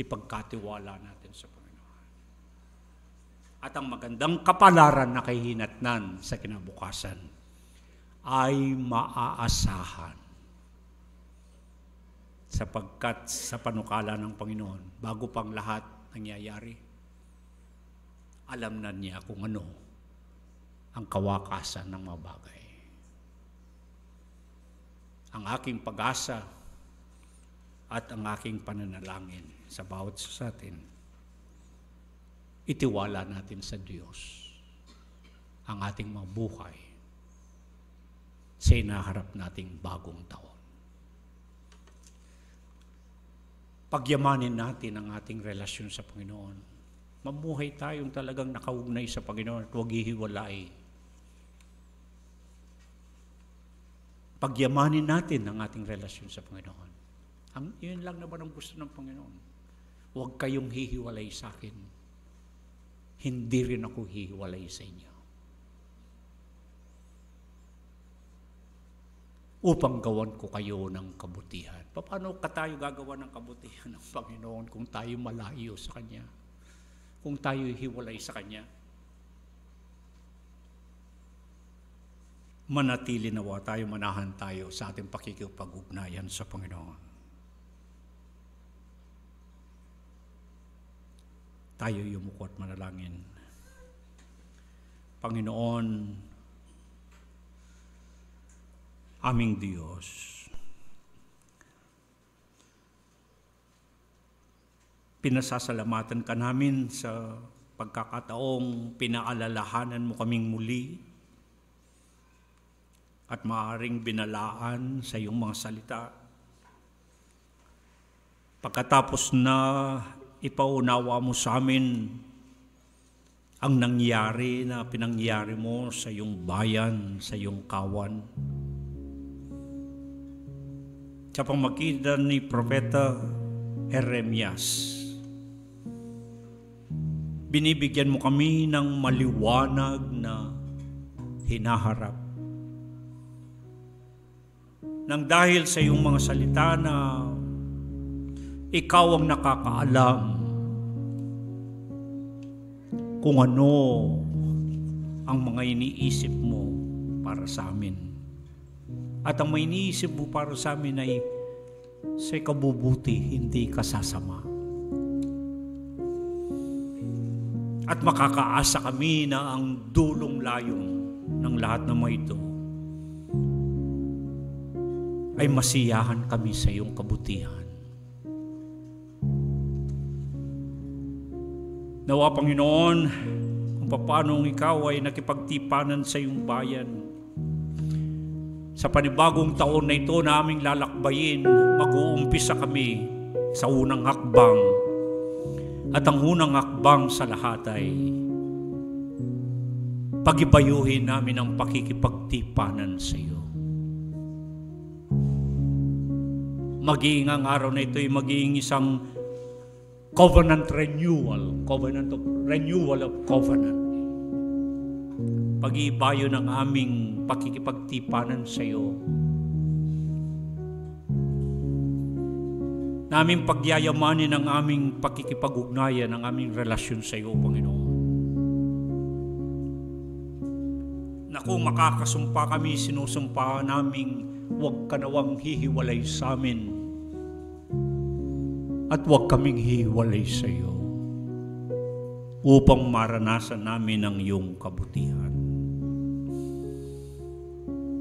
Ipagkatiwala natin sa Panginoon. At ang magandang kapalaran na kahihinatnan sa kinabukasan ay maaasahan. Sapagkat sa panukala ng Panginoon, bago pang lahat nangyayari, alam na niya kung ano ang kawakasan ng mga bagay. Ang aking pag-asa at ang aking pananalangin sa bawat sa atin, itiwala natin sa Diyos ang ating mga buhay sa inaharap nating bagong taon. Pagyamanin natin ang ating relasyon sa Panginoon. Mamuhay tayong talagang nakaugnay sa Panginoon at huwag hihiwalay. Pagyamanin natin ang ating relasyon sa Panginoon. Yun lang naman ang gusto ng Panginoon. Huwag kayong hihiwalay sa akin. Hindi rin ako hihiwalay sa inyo. Upang gawan ko kayo ng kabutihan. Paano tayo gagawa ng kabutihan ng Panginoon kung tayo malayo sa Kanya? Kung tayo hiwalay sa Kanya? Manatili nawa tayo, manahan tayo sa ating pakikipag-ugnayan sa Panginoon. Tayo yumuko at manalangin. Panginoon, aming Diyos, pinasasalamatan ka namin sa pagkakataong pinaalalahanan mo kaming muli at maaaring binalaan sa iyong mga salita. Pagkatapos na ipaunawa mo sa amin ang nangyari na pinangyari mo sa iyong bayan, sa iyong kawan. Sa pamagitan ni Propeta Jeremias, binibigyan mo kami ng maliwanag na hinaharap. Nang dahil sa iyong mga salita na ikaw ang nakakaalam kung ano ang mga iniisip mo para sa amin. At ang may iniisip mo para sa amin ay sa ikabubuti, hindi kasasama. At makakaasa kami na ang dulong layong ng lahat ng mga ito ay masiyahan kami sa iyong kabutihan. Nawa, Panginoon, kung paano ikaw ay nakipagtipanan sa iyong bayan. Sa panibagong taon na ito na aming lalakbayin, mag-uumpisa kami sa unang hakbang. At ang unang hakbang sa lahat ay pagibayuhin namin ang pakikipagtipanan sa iyo. maging ang araw na ito ay maging isang covenant of renewal of covenant. Pag-iibayo ng aming pakikipagtipanan sa iyo. Naming pagyayamanin ang aming pakikipag-ugnayan, ang aming relasyon sa iyo, Panginoon. Na kung makakasumpa kami, sinusumpa naming huwag ka nawang hihiwalay sa amin at huwag kaming hihiwalay sa iyo upang maranasan namin ang iyong kabutihan.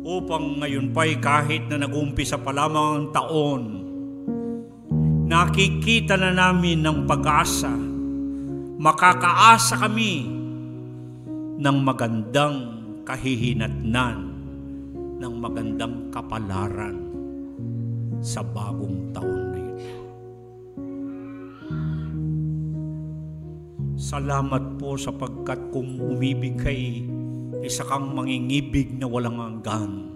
Upang ngayon pa'y kahit na nag-umpisa pa lamang ang taon, nakikita na namin ng pag-asa, makakaasa kami ng magandang kahihinatnan, ng magandang kapalaran sa bagong taon na ito. Salamat po sapagkat kung umibig kay isa kang mangingibig na walang hanggan.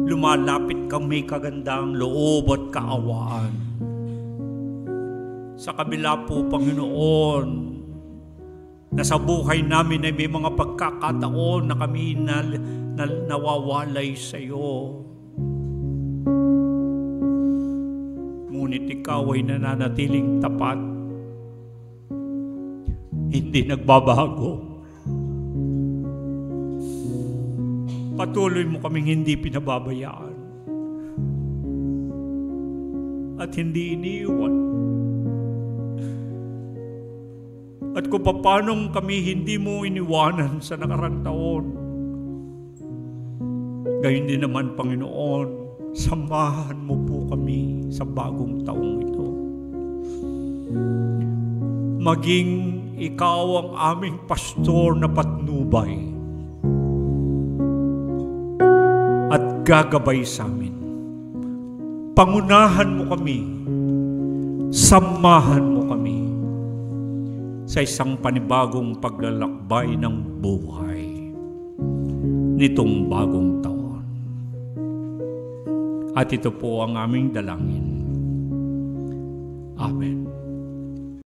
Lumalapit kang may kagandang loob at kaawaan. Sa kabila po, Panginoon, na sa buhay namin ay may mga pagkakataon na kami nawawalay sa iyo. Ngunit ikaw ay nananatiling tapat. Hindi nagbabago. Patuloy mo kaming hindi pinababayaan at hindi iniiwan. At kung paano kami hindi mo iniwanan sa nakarang taon, gayon din naman, Panginoon, samahan mo po kami sa bagong taong ito. Maging ikaw ang aming pastor na patnubay at gagabay sa amin. Pangunahan mo kami, samahan mo kami sa isang panibagong paglalakbay ng buhay nitong bagong taon. At ito po ang aming dalangin. Amen.